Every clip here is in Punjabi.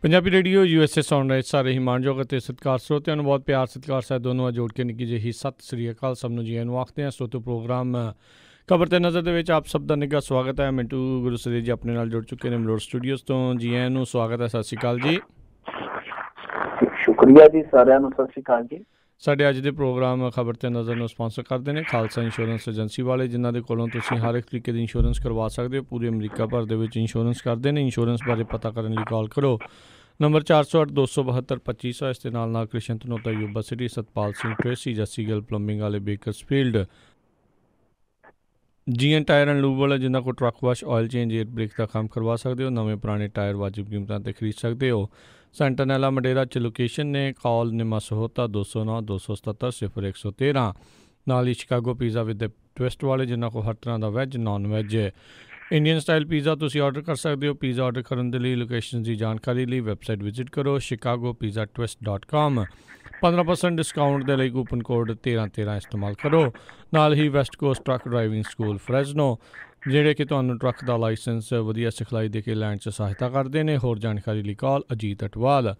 ਪੰਜਾਬੀ ਰੇਡੀਓ USA ਸੁਣ ਰਹੇ ਸਾਰੇ ਹੀ ਮਾਣਯੋਗ ਅਤੇ ਸਤਿਕਾਰ ਸਰੋਤਿਆਂ ਨੂੰ ਬਹੁਤ ਪਿਆਰ ਸਤਿਕਾਰ ਸਾਹਿਬ ਦੋਨੋਂ ਜੋੜ ਕੇ ਨਿੱਕੀ ਜਿਹੀ ਸਤਿ ਸ੍ਰੀ ਅਕਾਲ ਸਭ ਨੂੰ ਜੀ ਨੂੰ ਆਖਦੇ ਹਾਂ। ਸਰੋਤਿਓ ਪ੍ਰੋਗਰਾਮ ਖਬਰ ਤੇ ਨਜ਼ਰ ਦੇ ਵਿੱਚ ਆਪ ਸਭ ਦਾ ਨਿੱਘਾ ਸਵਾਗਤ ਹੈ। ਮਿੰਟੂ ਗੁਰਸਰੀ ਜੀ ਆਪਣੇ ਨਾਲ ਜੁੜ ਚੁੱਕੇ ਨੇ ਮਲੋਟ ਸਟੂਡੀਓਜ਼ ਤੋਂ। ਜੀ ਨੂੰ ਸਵਾਗਤ ਹੈ। ਸਤਿ ਸ਼੍ਰੀ ਅਕਾਲ ਜੀ। ਸ਼ੁਕਰੀਆ ਜੀ ਸਾਰਿਆਂ ਨੂੰ। ਸਤਿ ਸ਼੍ਰੀ ਅਕਾਲ ਜੀ। ਸਾਡੇ ਅੱਜ ਦੇ ਪ੍ਰੋਗਰਾਮ ਖਬਰ ਤੇ ਨਜ਼ਰ ਨੂੰ ਸਪਾਂਸਰ ਕਰਦੇ ਨੇ ਖਾਲਸਾ ਇੰਸ਼ੋਰੈਂਸ ਏਜੰਸੀ ਵਾਲੇ, ਜਿਨ੍ਹਾਂ ਦੇ ਕੋਲੋਂ ਤੁਸੀਂ ਹਰ ਇੱਕ ਤਰੀਕੇ ਦੀ ਇੰਸ਼ੋਰੈਂਸ ਕਰਵਾ ਸਕਦੇ ਹੋ। ਪੂਰੇ ਅਮਰੀਕਾ ਭਰ ਦੇ ਵਿੱਚ ਇੰਸ਼ੋਰੈਂਸ ਕਰਦੇ ਨੇ। ਇੰਸ਼ੋਰੈਂਸ ਬਾਰੇ ਪਤਾ ਕਰਨ ਲਈ ਕਾਲ ਕਰੋ ਨੰਬਰ 408-272-2500। ਇਸ ਦੇ ਨਾਲ Krishan Dhanota, Yuba City, Satpal Singh, Tracy, Jassi Gill plumbing ਵਾਲੇ, Bakersfield, GN tyre and lube ਵਾਲੇ, ਜਿਨ੍ਹਾਂ ਕੋਲ truck wash, oil change, air brake ਦਾ ਕੰਮ ਕਰਵਾ ਸਕਦੇ ਹੋ। ਨਵੇਂ ਪੁਰਾਣੇ ਟਾਇਰ ਵਾਜਿਬ ਕੀਮਤਾਂ 'ਤੇ ਖਰੀਦ ਸਕਦੇ ਹੋ। ਸੈਂਟਨੈਲਾ ਮਡੇਰਾ 'ਚ ਲੋਕੇਸ਼ਨ ਨੇ। ਕਾਲ ਨਿਮਾ ਸਹੋਤਾ 209-277-0113। ਨਾਲ ਹੀ ਸ਼ਿਕਾਗੋ ਪੀਜ਼ਾ ਵਿਦ ਟਵਿਸਟ ਵਾਲੇ, ਜਿਨ੍ਹਾਂ ਕੋਲ ਹਰ ਤਰ੍ਹਾਂ ਦਾ veg non veg Indian style pizza ਤੁਸੀਂ ਆਰਡਰ ਕਰ ਸਕਦੇ ਹੋ। ਪੀਜ਼ਾ ਆਰਡਰ ਕਰਨ ਦੇ ਲਈ ਲੋਕੇਸ਼ਨ ਦੀ ਜਾਣਕਾਰੀ ਲਈ ਵੈਬਸਾਈਟ ਵਿਜ਼ਿਟ ਕਰੋ chicagopizzatwist.com। 15% ਡਿਸਕਾਊਂਟ ਦੇ ਲਈ ਕੂਪਨ ਕੋਡ 1313 ਇਸਤੇਮਾਲ ਕਰੋ। ਨਾਲ ਹੀ West Coast truck driving school Fresno, ਜਿਹੜੇ ਕਿ ਤੁਹਾਨੂੰ ਟਰੱਕ ਦਾ ਲਾਇਸੈਂਸ ਵਧੀਆ ਸਿਖਲਾਈ ਦੇ ਕੇ ਲੈਣ 'ਚ ਸਹਾਇਤਾ ਕਰਦੇ ਨੇ। ਹੋਰ ਜਾਣਕਾਰੀ ਲਈ ਕਾਲ ਅਜੀਤ ਅਟਵਾਲ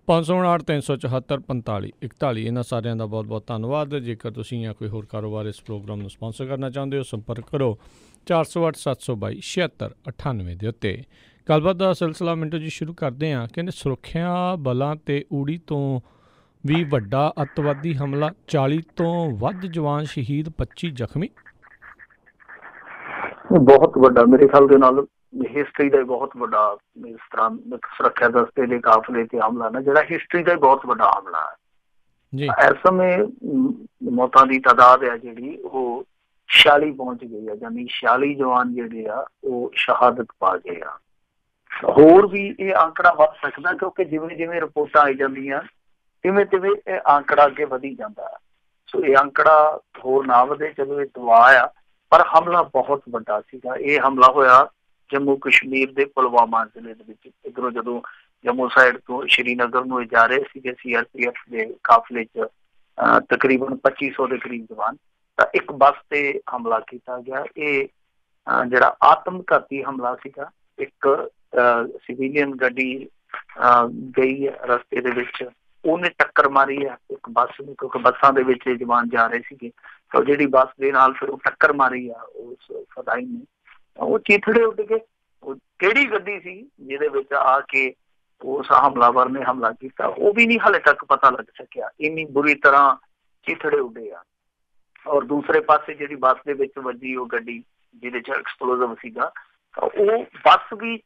559-374-4541। ਇਹਨਾਂ ਸਾਰਿਆਂ ਦਾ ਬਹੁਤ ਬਹੁਤ ਧੰਨਵਾਦ। ਜੇਕਰ ਤੁਸੀਂ ਜਾਂ ਕੋਈ ਹੋਰ ਕਾਰੋਬਾਰ ਇਸ ਪ੍ਰੋਗਰਾਮ ਨੂੰ ਸਪਾਂਸਰ ਕਰਨਾ ਚਾਹੁੰਦੇ ਹੋ, ਸੰਪਰਕ ਕਰੋ 408-722-7698 ਦੇ ਉੱਤੇ। ਗੱਲਬਾਤ ਦਾ ਸਿਲਸਿਲਾ ਮਿੰਟੋ ਜੀ ਸ਼ੁਰੂ ਕਰਦੇ ਹਾਂ। ਕਹਿੰਦੇ ਸੁਰੱਖਿਆ ਬਲਾਂ ਤੇ ਊੜੀ ਤੋਂ ਵੀ ਵੱਡਾ ਅੱਤਵਾਦੀ ਹਮਲਾ, 40 ਤੋਂ ਵੱਧ ਜਵਾਨ ਸ਼ਹੀਦ, 25 ਜ਼ਖਮੀ। ਬਹੁਤ ਵੱਡਾ, ਮੇਰੇ ਖਿਆਲ ਦੇ ਨਾਲ ਹਿਸਟਰੀ ਦਾ ਬਹੁਤ ਵੱਡਾ ਇਸ ਤਰ੍ਹਾਂ ਸੁਰੱਖਿਆ ਦਸਤੇ ਦੇ ਕਾਫਲੇ ਤੇ ਹਮਲਾ ਨਾ, ਜਿਹੜਾ ਹਿਸਟਰੀ ਦਾ ਬਹੁਤ ਵੱਡਾ ਹਮਲਾ ਹੈ ਜੀ। ਇਸ ਸਮੇਂ ਮੌਤਾਂ ਦੀ ਤਾਦਾਦ ਹੈ ਜਿਹੜੀ ਉਹ 46 ਪਹੁੰਚ ਗਈ ਹੈ, ਯਾਨੀ 46 ਜਵਾਨ ਜਿਹੜੇ ਆ ਉਹ ਸ਼ਹਾਦਤ ਪਾ ਗਏ ਆ। ਹੋਰ ਵੀ ਇਹ ਆંકੜਾ ਵੱਧ ਸਕਦਾ, ਕਿਉਂਕਿ ਜਿਵੇਂ ਜਿਵੇਂ ਰਿਪੋਰਟਾਂ ਆਈ ਜਾਂਦੀਆਂ ਤਿਵੇਂ ਤਿਵੇਂ ਇਹ ਆંકੜਾ ਅੱਗੇ ਵਧੀ ਜਾਂਦਾ। ਸੋ ਇਹ ਆંકੜਾ ਹੋਰ ਨਾ ਵਧੇ, ਚਲੋ ਇਹ ਦੁਆ ਆ, ਪਰ ਹਮਲਾ ਬਹੁਤ ਵੱਡਾ ਸੀਗਾ। ਇਹ ਹਮਲਾ ਹੋਇਆ ਜੰਮੂ ਕਸ਼ਮੀਰ ਦੇ ਪੁਲਵਾਮਾ ਜ਼ਿਲ੍ਹੇ ਦੇ ਵਿੱਚ। ਇੱਧਰੋਂ ਜਦੋਂ ਜੰਮੂ ਸਾਈਡ ਤੋਂ ਸ਼੍ਰੀਨਗਰ ਨੂੰ ਜਾ ਰਹੇ ਸੀਗੇ CRPF ਦੇ ਕਾਫਲੇ 'ਚ ਤਕਰੀਬਨ 2500 ਦੇ ਕਰੀਬ ਜਵਾਨ, ਤਾਂ ਇੱਕ ਬੱਸ ਤੇ ਹਮਲਾ ਕੀਤਾ ਗਿਆ। ਇਹ ਜਿਹੜਾ ਆਤਮਘਾਤੀ ਹਮਲਾ ਸੀਗਾ। ਇੱਕ ਸਿਵੀਲੀਅਨ ਗੱਡੀ ਗਈ ਹੈ ਰਸਤੇ ਦੇ ਵਿੱਚ, ਉਹਨੇ ਟੱਕਰ ਮਾਰੀ ਹੈ ਇੱਕ ਬੱਸ ਨੂੰ, ਕਿਉਂਕਿ ਬੱਸਾਂ ਦੇ ਵਿੱਚ ਜਵਾਨ ਜਾ ਰਹੇ ਸੀਗੇ। ਤਾਂ ਜਿਹੜੀ ਬੱਸ ਦੇ ਨਾਲ ਫਿਰ ਉਹ ਟੱਕਰ ਮਾਰੀ ਆ ਉਸ ਫਦਾਈ ਨੇ, ਉਹ ਚੀਥੜੇ ਉੱਡ ਗਏ। ਉਹ ਕਿਹੜੀ ਗੱਡੀ ਸੀ ਜਿਹਦੇ ਵਿੱਚ ਆ ਕੇ ਉਸ ਹਮਲਾਵਰ ਨੇ ਹਮਲਾ ਕੀਤਾ, ਉਹ ਵੀ ਨਹੀਂ ਹਾਲੇ ਤੱਕ ਪਤਾ ਲੱਗ ਸਕਿਆ। ਇੰਨੀ ਬੁਰੀ ਤਰ੍ਹਾਂ ਚੀਥੜੇ ਉੱਡੇ ਆ। ਔਰ ਦੂਸਰੇ ਪਾਸੇ ਜਿਹੜੀ ਬੱਸ ਦੇ ਵਿੱਚ ਵੱਜੀ ਉਹ ਗੱਡੀ ਜਿਹਦੇ 'ਚ ਐਕਸਪਲੋਜ਼ਿਵ ਸੀਗਾ, ਉਹ ਬੱਸ ਵੀ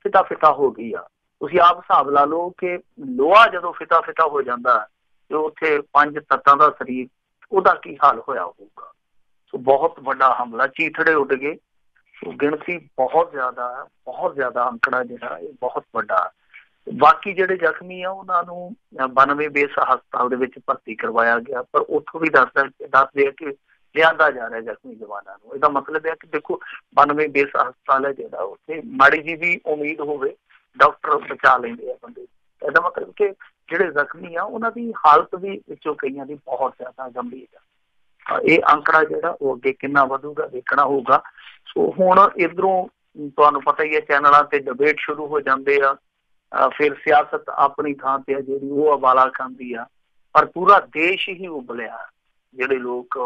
ਫਿਤਾ ਫਿਤਾ ਹੋ ਗਈ ਆ। ਤੁਸੀਂ ਆਪ ਹਿਸਾਬ ਲਾ ਲਓ ਕਿ ਲੋਹਾ ਜਦੋਂ ਫਿਤਾ ਫਿਤਾ ਹੋ ਜਾਂਦਾ ਤੇ ਉੱਥੇ 5 ਤੱਤਾਂ ਦਾ ਸਰੀਰ, ਉਹਦਾ ਕੀ ਹਾਲ ਹੋਇਆ ਹੋਊਗਾ। ਸੋ ਬਹੁਤ ਵੱਡਾ ਹਮਲਾ, ਚੀਥੜੇ ਉੱਡ ਗਏ। ਸੋ ਗਿਣਤੀ ਬਹੁਤ ਜ਼ਿਆਦਾ ਆંકੜਾ ਜਿਹੜਾ ਇਹ ਬਹੁਤ ਵੱਡਾ। ਬਾਕੀ ਜਿਹੜੇ ਜ਼ਖਮੀ ਆ ਉਹਨਾਂ ਨੂੰ 92 ਬੇਸ ਹਸਪਤਾਲ ਦੇ ਵਿੱਚ ਭਰਤੀ ਕਰਵਾਇਆ ਗਿਆ, ਪਰ ਉੱਥੋਂ ਵੀ ਦੱਸਦੇ ਆ ਕਿ ਲਿਆਂਦਾ ਜਾ ਰਿਹਾ ਜ਼ਖਮੀ ਜਵਾਨਾਂ ਨੂੰ। ਇਹਦਾ ਮਤਲਬ ਹੈ ਕਿ ਦੇਖੋ 92 ਬੇਸ ਹਸਪਤਾਲ ਹੈ ਜਿਹੜਾ, ਉੱਥੇ ਮਾੜੀ ਜੀ ਵੀ ਉਮੀਦ ਹੋਵੇ ਡਾਕਟਰ ਬਚਾ ਲੈਂਦੇ ਆ ਬੰਦੇ। ਇਹਦਾ ਮਤਲਬ ਕਿ ਜਿਹੜੇ ਜ਼ਖਮੀ ਆ ਉਹਨਾਂ ਦੀ ਹਾਲਤ ਵੀ ਵਿੱਚੋਂ ਕਈਆਂ ਦੀ ਬਹੁਤ ਜ਼ਿਆਦਾ ਗੰਭੀਰ ਆ। ਇਹ ਆંકੜਾ ਜਿਹੜਾ ਉਹ ਅੱਗੇ ਕਿੰਨਾ ਵਧੂਗਾ ਦੇਖਣਾ ਹੋਊਗਾ। ਸੋ ਹੁਣ ਇੱਧਰੋਂ ਤੁਹਾਨੂੰ ਪਤਾ ਹੀ ਹੈ ਚੈਨਲਾਂ ਤੇ ਡਿਬੇਟ ਸ਼ੁਰੂ ਹੋ ਜਾਂਦੇ ਆ। ਫਿਰ ਸਿਆਸਤ ਆਪਣੀ ਥਾਂ ਤੇ ਆ ਜਿਹੜੀ ਉਹ ਉਬਾਲਾ ਖਾਂਦੀ ਆ, ਪਰ ਪੂਰਾ ਦੇਸ਼ ਹੀ ਉਬਲਿਆ। ਜਿਹੜੇ ਲੋਕ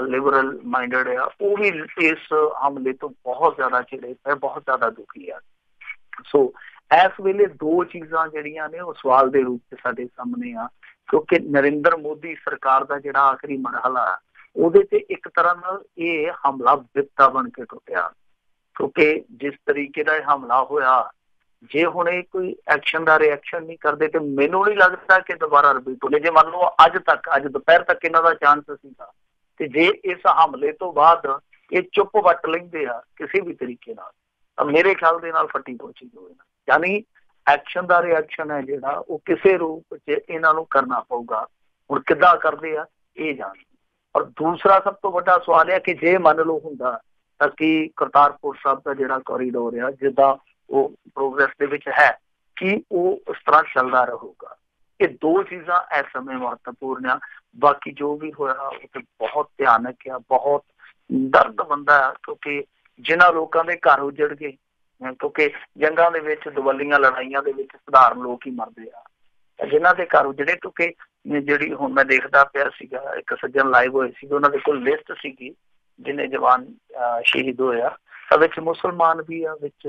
ਲਿਬਰਲ ਮਾਈਂਡਡ ਆ ਉਹ ਵੀ ਇਸ ਹਮਲੇ ਤੋਂ ਬਹੁਤ ਜ਼ਿਆਦਾ ਚਿੜੇ ਪਏ, ਬਹੁਤ ਜ਼ਿਆਦਾ ਦੁਖੀ ਆ। ਸੋ ਇਸ ਵੇਲੇ ਦੋ ਚੀਜ਼ਾਂ ਜਿਹੜੀਆਂ ਨੇ ਉਹ ਸਵਾਲ ਦੇ ਰੂਪ 'ਚ ਸਾਡੇ ਸਾਹਮਣੇ ਆ, ਕਿਉਂਕਿ ਨਰਿੰਦਰ ਮੋਦੀ ਸਰਕਾਰ ਦਾ ਜਿਹੜਾ ਆਖਰੀ ਮਰਹਲਾ ਉਹਦੇ ਤੇ ਇੱਕ ਤਰ੍ਹਾਂ ਨਾਲ ਇਹ ਹਮਲਾ ਬਿਪਤਾ ਬਣ ਕੇ ਟੁੱਟਿਆ। ਕਿਉਂਕਿ ਜਿਸ ਤਰੀਕੇ ਦਾ ਇਹ ਹਮਲਾ ਹੋਇਆ, ਜੇ ਹੁਣ ਇਹ ਕੋਈ ਐਕਸ਼ਨ ਦਾ ਰਿਐਕਸ਼ਨ ਨਹੀਂ ਕਰਦੇ ਤੇ ਮੈਨੂੰ ਨਹੀਂ ਲੱਗਦਾ ਕਿ ਦੁਬਾਰਾ ਰਿਪੀਟ ਹੋਣੇ। ਜੇ ਮੰਨ ਲਓ ਅੱਜ ਦੁਪਹਿਰ ਤੱਕ ਇਹਨਾਂ ਦਾ ਚਾਂਸ ਸੀਗਾ, ਤੇ ਜੇ ਇਸ ਹਮਲੇ ਤੋਂ ਬਾਅਦ ਇਹ ਚੁੱਪ ਵੱਟ ਲੈਂਦੇ ਆ ਕਿਸੇ ਵੀ ਤਰੀਕੇ ਨਾਲ, ਤਾਂ ਮੇਰੇ ਖਿਆਲ ਦੇ ਨਾਲ ਫੱਟੀ ਪਹੁੰਚੀ ਹੋਵੇ। ਯਾਨੀ ਐਕਸ਼ਨ ਦਾ ਰਿਐਕਸ਼ਨ ਹੈ ਜਿਹੜਾ ਉਹ ਕਿਸੇ ਰੂਪ 'ਚ ਇਹਨਾਂ ਨੂੰ ਕਰਨਾ ਪਊਗਾ। ਹੁਣ ਕਿੱਦਾਂ ਕਰਦੇ ਆ ਇਹ ਜਾਣ। ਔਰ ਦੂਸਰਾ ਸਭ ਤੋਂ ਵੱਡਾ ਸਵਾਲ ਹੈ ਕਿ ਜੇ ਮੰਨ ਲਓ ਹੁੰਦਾ ਤਾਂ ਕੀ ਕਰਤਾਰਪੁਰ ਸਾਹਿਬ ਦਾ ਜਿਹੜਾ ਕੋਰੀਡੋਰ ਆ, ਜਿੱਦਾਂ ਉਹ ਪ੍ਰੋਗਰੈਸ ਦੇ ਵਿੱਚ ਹੈ, ਕਿ ਉਹ ਉਸ ਤਰ੍ਹਾਂ ਚੱਲਦਾ ਰਹੂਗਾ। ਇਹ ਦੋ ਚੀਜ਼ਾਂ ਇਸ ਸਮੇਂ ਮਹੱਤਵਪੂਰਨ ਆ। ਬਾਕੀ ਜੋ ਵੀ ਹੋਇਆ ਉਹ ਤੇ ਬਹੁਤ ਭਿਆਨਕ ਆ, ਬਹੁਤ ਦਰਦ ਬੰਦਾ, ਕਿਉਂਕਿ ਜਿਨ੍ਹਾਂ ਲੋਕਾਂ ਦੇ ਘਰ ਉਜੜ ਗਏ, ਕਿਉਂਕਿ ਜੰਗਾਂ ਦੇ ਵਿੱਚ, ਦੁਵੱਲੀਆਂ ਲੜਾਈਆਂ ਦੇ ਵਿੱਚ ਸਧਾਰਨ ਲੋਕ ਹੀ ਮਰਦੇ ਆ, ਜਿਨ੍ਹਾਂ ਦੇ ਘਰ ਉਜੜੇ। ਕਿਉਂਕਿ ਜਿਹੜੀ ਹੁਣ ਮੈਂ ਦੇਖਦਾ ਪਿਆ ਸੀਗਾ, ਇੱਕ ਸੱਜਣ ਲਾਈਵ ਹੋਏ ਸੀਗੇ, ਉਹਨਾਂ ਦੇ ਕੋਲ ਲਿਸਟ ਸੀਗੀ ਜਿੰਨੇ ਜਵਾਨ ਸ਼ਹੀਦ ਹੋਏ ਆ, ਤਾਂ ਵਿੱਚ ਮੁਸਲਮਾਨ ਵੀ ਆ, ਵਿੱਚ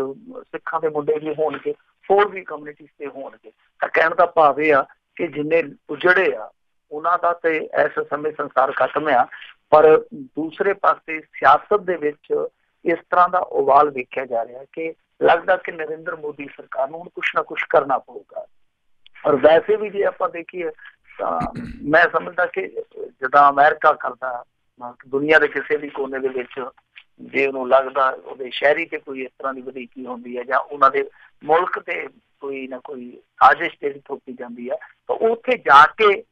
ਸਿੱਖਾਂ ਦੇ ਮੁੰਡੇ ਵੀ ਹੋਣਗੇ, ਹੋਰ ਵੀ ਕਮਿਊਨਿਟੀ ਤੇ ਹੋਣਗੇ। ਤਾਂ ਕਹਿਣ ਦਾ ਭਾਵ ਇਹ ਆ ਕਿ ਜਿੰਨੇ ਉਜੜੇ ਆ ਉਹਨਾਂ ਦਾ ਤੇ ਇਸ ਸਮੇਂ ਸੰਸਾਰ ਖਤਮ ਆ, ਪਰ ਦੂਸਰੇ ਪਾਸੇ ਸਿਆਸਤ ਦੇ ਵਿੱਚ ਇਸ ਤਰ੍ਹਾਂ ਦਾ ਉਬਾਲ ਵੇਖਿਆ ਜਾ ਰਿਹਾ ਕਿ ਲੱਗਦਾ ਕਿ ਨਰਿੰਦਰ ਮੋਦੀ ਸਰਕਾਰ ਨੂੰ ਹੁਣ ਕੁਛ ਨਾ ਕੁਛ ਕਰਨਾ ਪਊਗਾ। ਔਰ ਵੈਸੇ ਵੀ ਜੇ ਆਪਾਂ ਦੇਖੀਏ ਤਾਂ ਮੈਂ ਸਮਝਦਾ ਕਿ ਜਿੱਦਾਂ ਅਮਰੀਕਾ ਕਰਦਾ, ਦੁਨੀਆ ਦੇ ਕਿਸੇ ਵੀ ਕੋਨੇ ਦੇ ਵਿੱਚ ਜੇ ਉਹਨੂੰ ਲੱਗਦਾ ਉਹਦੇ ਸ਼ਹਿਰੀ ਤੇ ਕੋਈ ਇਸ ਤਰ੍ਹਾਂ ਦੀ ਵਧੀਕੀ ਹੁੰਦੀ ਹੈ ਜਾਂ ਉਹਨਾਂ ਦੇ ਮੁਲਕ ਤੇ ਕੋਈ ਨਾ ਕੋਈ ਸਾਜ਼ਿਸ਼ ਜਿਹੜੀ ਥੋਪੀ ਜਾਂਦੀ ਹੈ, ਤਾਂ ਉੱਥੇ ਜਾ ਕੇ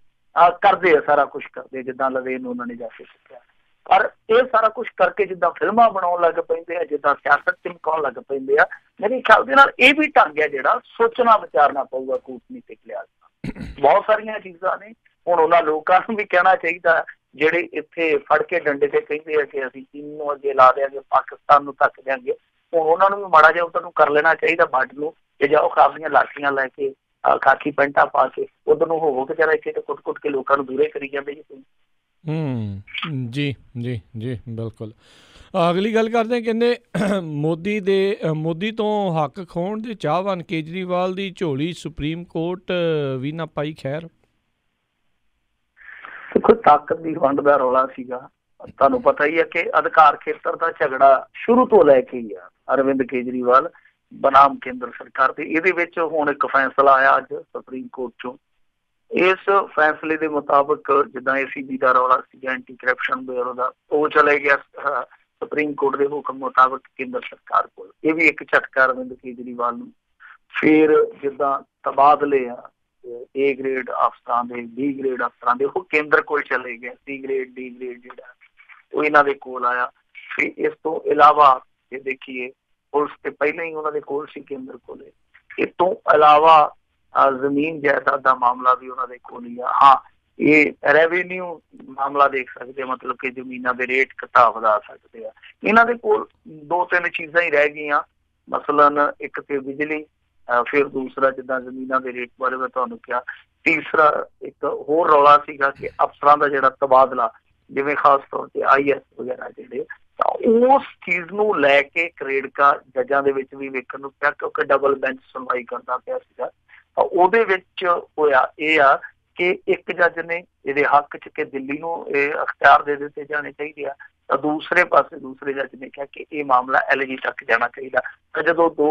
ਕਰਦੇ ਆ, ਸਾਰਾ ਕੁਛ ਕਰਦੇ, ਜਿੱਦਾਂ ਲਵੇ ਨੂੰ ਉਹਨਾਂ ਨੇ ਜਾ ਕੇ ਸਿੱਖਿਆ। ਪਰ ਇਹ ਸਾਰਾ ਕੁਛ ਕਰਕੇ ਜਿੱਦਾਂ ਫਿਲਮਾਂ ਬਣਾਉਣ ਲੱਗ ਪੈਂਦੇ ਆ, ਜਿੱਦਾਂ ਸਿਆਸਤ ਚਮਕਾਉਣ ਲੱਗ ਪੈਂਦੇ ਆ, ਮੇਰੇ ਖਿਆਲ ਦੇ ਨਾਲ ਇਹ ਵੀ ਢੰਗ ਹੈ ਜਿਹੜਾ ਸੋਚਣਾ ਵਿਚਾਰਨਾ ਪਊਗਾ ਕੂਟਨੀਤਿਕ ਲਿਹਾਜ਼ ਨਾਲ। ਬਹੁਤ ਸਾਰੀਆਂ ਚੀਜ਼ਾਂ ਨੇ। ਹੁਣ ਉਹਨਾਂ ਲੋਕਾਂ ਨੂੰ ਵੀ ਕਹਿਣਾ ਚਾਹੀਦਾ ਜਿਹੜੇ ਇੱਥੇ ਫੜ ਕੇ ਡੰਡੇ ਤੇ ਕਹਿੰਦੇ ਆ ਕਿ ਅਸੀਂ ਚੀਨ ਨੂੰ ਅੱਗੇ ਲਾ ਦਿਆਂਗੇ, ਪਾਕਿਸਤਾਨ ਨੂੰ ਧੱਕ ਦਿਆਂਗੇ, ਹੁਣ ਉਹਨਾਂ ਨੂੰ ਵੀ ਮਾੜਾ ਜਿਹਾ ਉਹਨਾਂ ਨੂੰ ਕਰ ਲੈਣਾ ਚਾਹੀਦਾ ਵੱਢ ਨੂੰ, ਕਿ ਜਾਓ ਖਾਬੀਆਂ ਲਾਠੀਆਂ ਲੈ ਕੇ, ਖਾਕੀ ਪੈਂਟਾਂ ਪਾ ਕੇ ਉਧਰ ਨੂੰ ਹੋਵੋ ਕਿ ਜਰਾ ਇੱਥੇ ਤੇ ਕੁੱਟ-ਕੁੱਟ ਕੇ ਲੋਕਾਂ ਨੂੰ ਦੂਰੇ ਕਰੀ ਜਾਂਦੇ ਜੀ ਤੁਸੀਂ। ਜੀ ਜੀ ਜੀ ਬਿਲਕੁਲ। ਅਗਲੀ ਗੱਲ ਕਰਦੇ, ਕਹਿੰਦੇ ਮੋਦੀ ਤੋਂ ਹੱਕ ਖੋਹਣ ਦੇ ਚਾਹਵਾਨ ਕੇਜਰੀਵਾਲ ਦੀ ਝੋਲੀ ਸੁਪਰੀਮ ਕੋਰਟ ਵੀ ਨਾ ਪਾਈ ਖੈਰ। ਦੇਖੋ, ਤਾਕਤ ਦੀ ਵੰਡ ਦਾ ਰੌਲਾ ਸੀਗਾ, ਤੁਹਾਨੂੰ ਪਤਾ ਹੀ ਹੈ ਕਿ ਅਧਿਕਾਰ ਖੇਤਰ ਦਾ ਝਗੜਾ ਸ਼ੁਰੂ ਤੋਂ ਲੈ ਕੇ ਹੀ ਆ ਅਰਵਿੰਦ ਕੇਜਰੀਵਾਲ ਬਨਾਮ ਕੇਂਦਰ ਸਰਕਾਰ ਦੇ। ਇਹਦੇ ਵਿੱਚ ਹੁਣ ਇੱਕ ਫੈਸਲਾ ਆਇਆ ਅੱਜ ਸੁਪਰੀਮ ਕੋਰਟ ਚੋਂ। ਇਸ ਫੈਸਲੇ ਦੇ ਮੁਤਾਬਕ ਜਿੱਦਾਂ ACB ਦਾ ਰੌਲਾ ਸੀਗਾ, ਐਂਟੀ ਕਰਪਸ਼ਨ ਬਿਊਰੋ ਦਾ, ਉਹ ਚਲੇ ਗਿਆ ਸੁਪਰੀਮ ਕੋਰਟ ਦੇ ਹੁਕਮ ਮੁਤਾਬਕ ਕੇਂਦਰ ਸਰਕਾਰ ਕੋਲ। ਇਹ ਵੀ ਇੱਕ ਝਟਕਾ ਅਰਵਿੰਦ ਕੇਜਰੀਵਾਲ ਨੂੰ। ਫਿਰ ਜਿੱਦਾਂ ਤਬਾਦਲੇ ਆ A ਗ੍ਰੇਡ ਅਫਸਰਾਂ ਦੇ, B ਗ੍ਰੇਡ ਅਫਸਰਾਂ ਦੇ, ਉਹ ਕੇਂਦਰ ਕੋਲ ਚਲੇ ਗਏ। C ਗ੍ਰੇਡ D ਗ੍ਰੇਡ ਜਿਹੜਾ ਉਹ ਇਹਨਾਂ ਦੇ ਕੋਲ ਆਇਆ। ਫਿਰ ਇਸ ਤੋਂ ਇਲਾਵਾ ਜੇ ਦੇਖੀਏ, ਪੁਲਿਸ ਤੇ ਪਹਿਲਾਂ ਹੀ ਉਹਨਾਂ ਦੇ ਕੋਲ ਸੀ ਕੇਂਦਰ ਕੋਲੇ। ਇਸ ਤੋਂ ਇਲਾਵਾ ਜ਼ਮੀਨ ਜਾਇਦਾਦ ਦਾ ਮਾਮਲਾ ਵੀ ਉਹਨਾਂ ਦੇ ਕੋਲ ਹੀ ਆ। ਹਾਂ, ਇਹ ਰੈਵਨਿਊ ਮਾਮਲਾ ਦੇਖ ਸਕਦੇ, ਮਤਲਬ ਕਿ ਜ਼ਮੀਨਾਂ ਦੇ ਰੇਟ ਘਟਾ ਵਧਾ ਸਕਦੇ ਆ। ਇਹਨਾਂ ਦੇ ਕੋਲ 2-3 ਚੀਜ਼ਾਂ ਹੀ ਰਹਿ ਗਈਆਂ, ਮਸਲਨ ਇੱਕ ਤੇ ਬਿਜਲੀ, ਫਿਰ ਦੂਸਰਾ ਜਿੱਦਾਂ ਜ਼ਮੀਨਾਂ ਦੇ ਰੇਟ ਬਾਰੇ ਮੈਂ ਤੁਹਾਨੂੰ ਕਿਹਾ, ਤੀਸਰਾ ਇੱਕ ਹੋਰ ਰੌਲਾ ਸੀਗਾ ਕਿ ਅਫਸਰਾਂ ਦਾ ਜਿਹੜਾ ਤਬਾਦਲਾ, ਜਿਵੇਂ ਖਾਸ ਤੌਰ ਤੇ IAS ਵਗੈਰਾ ਜਿਹੜੇ, ਤਾਂ ਉਸ ਚੀਜ਼ ਨੂੰ ਲੈ ਕੇ ਕਰੇੜਕਾ ਜੱਜਾਂ ਦੇ ਵਿੱਚ ਵੀ ਵੇਖਣ ਨੂੰ ਪਿਆ, ਕਿਉਂਕਿ ਡਬਲ ਬੈਂਚ ਸੁਣਵਾਈ ਕਰਦਾ ਪਿਆ ਸੀਗਾ। ਤਾਂ ਉਹਦੇ ਵਿੱਚ ਹੋਇਆ ਇਹ ਆ ਕਿ ਇੱਕ ਜੱਜ ਨੇ ਇਹਦੇ ਹੱਕ 'ਚ ਕਿ ਦਿੱਲੀ ਨੂੰ ਇਹ ਅਖਤਿਆਰ ਦੇ ਦਿੱਤੇ ਜਾਣੇ ਚਾਹੀਦੇ ਆ, ਤਾਂ ਦੂਸਰੇ ਪਾਸੇ ਦੂਸਰੇ ਜੱਜ ਨੇ ਕਿਹਾ ਕਿ ਇਹ ਮਾਮਲਾ LG ਤੱਕ ਜਾਣਾ ਚਾਹੀਦਾ। ਤਾਂ ਜਦੋਂ ਦੋ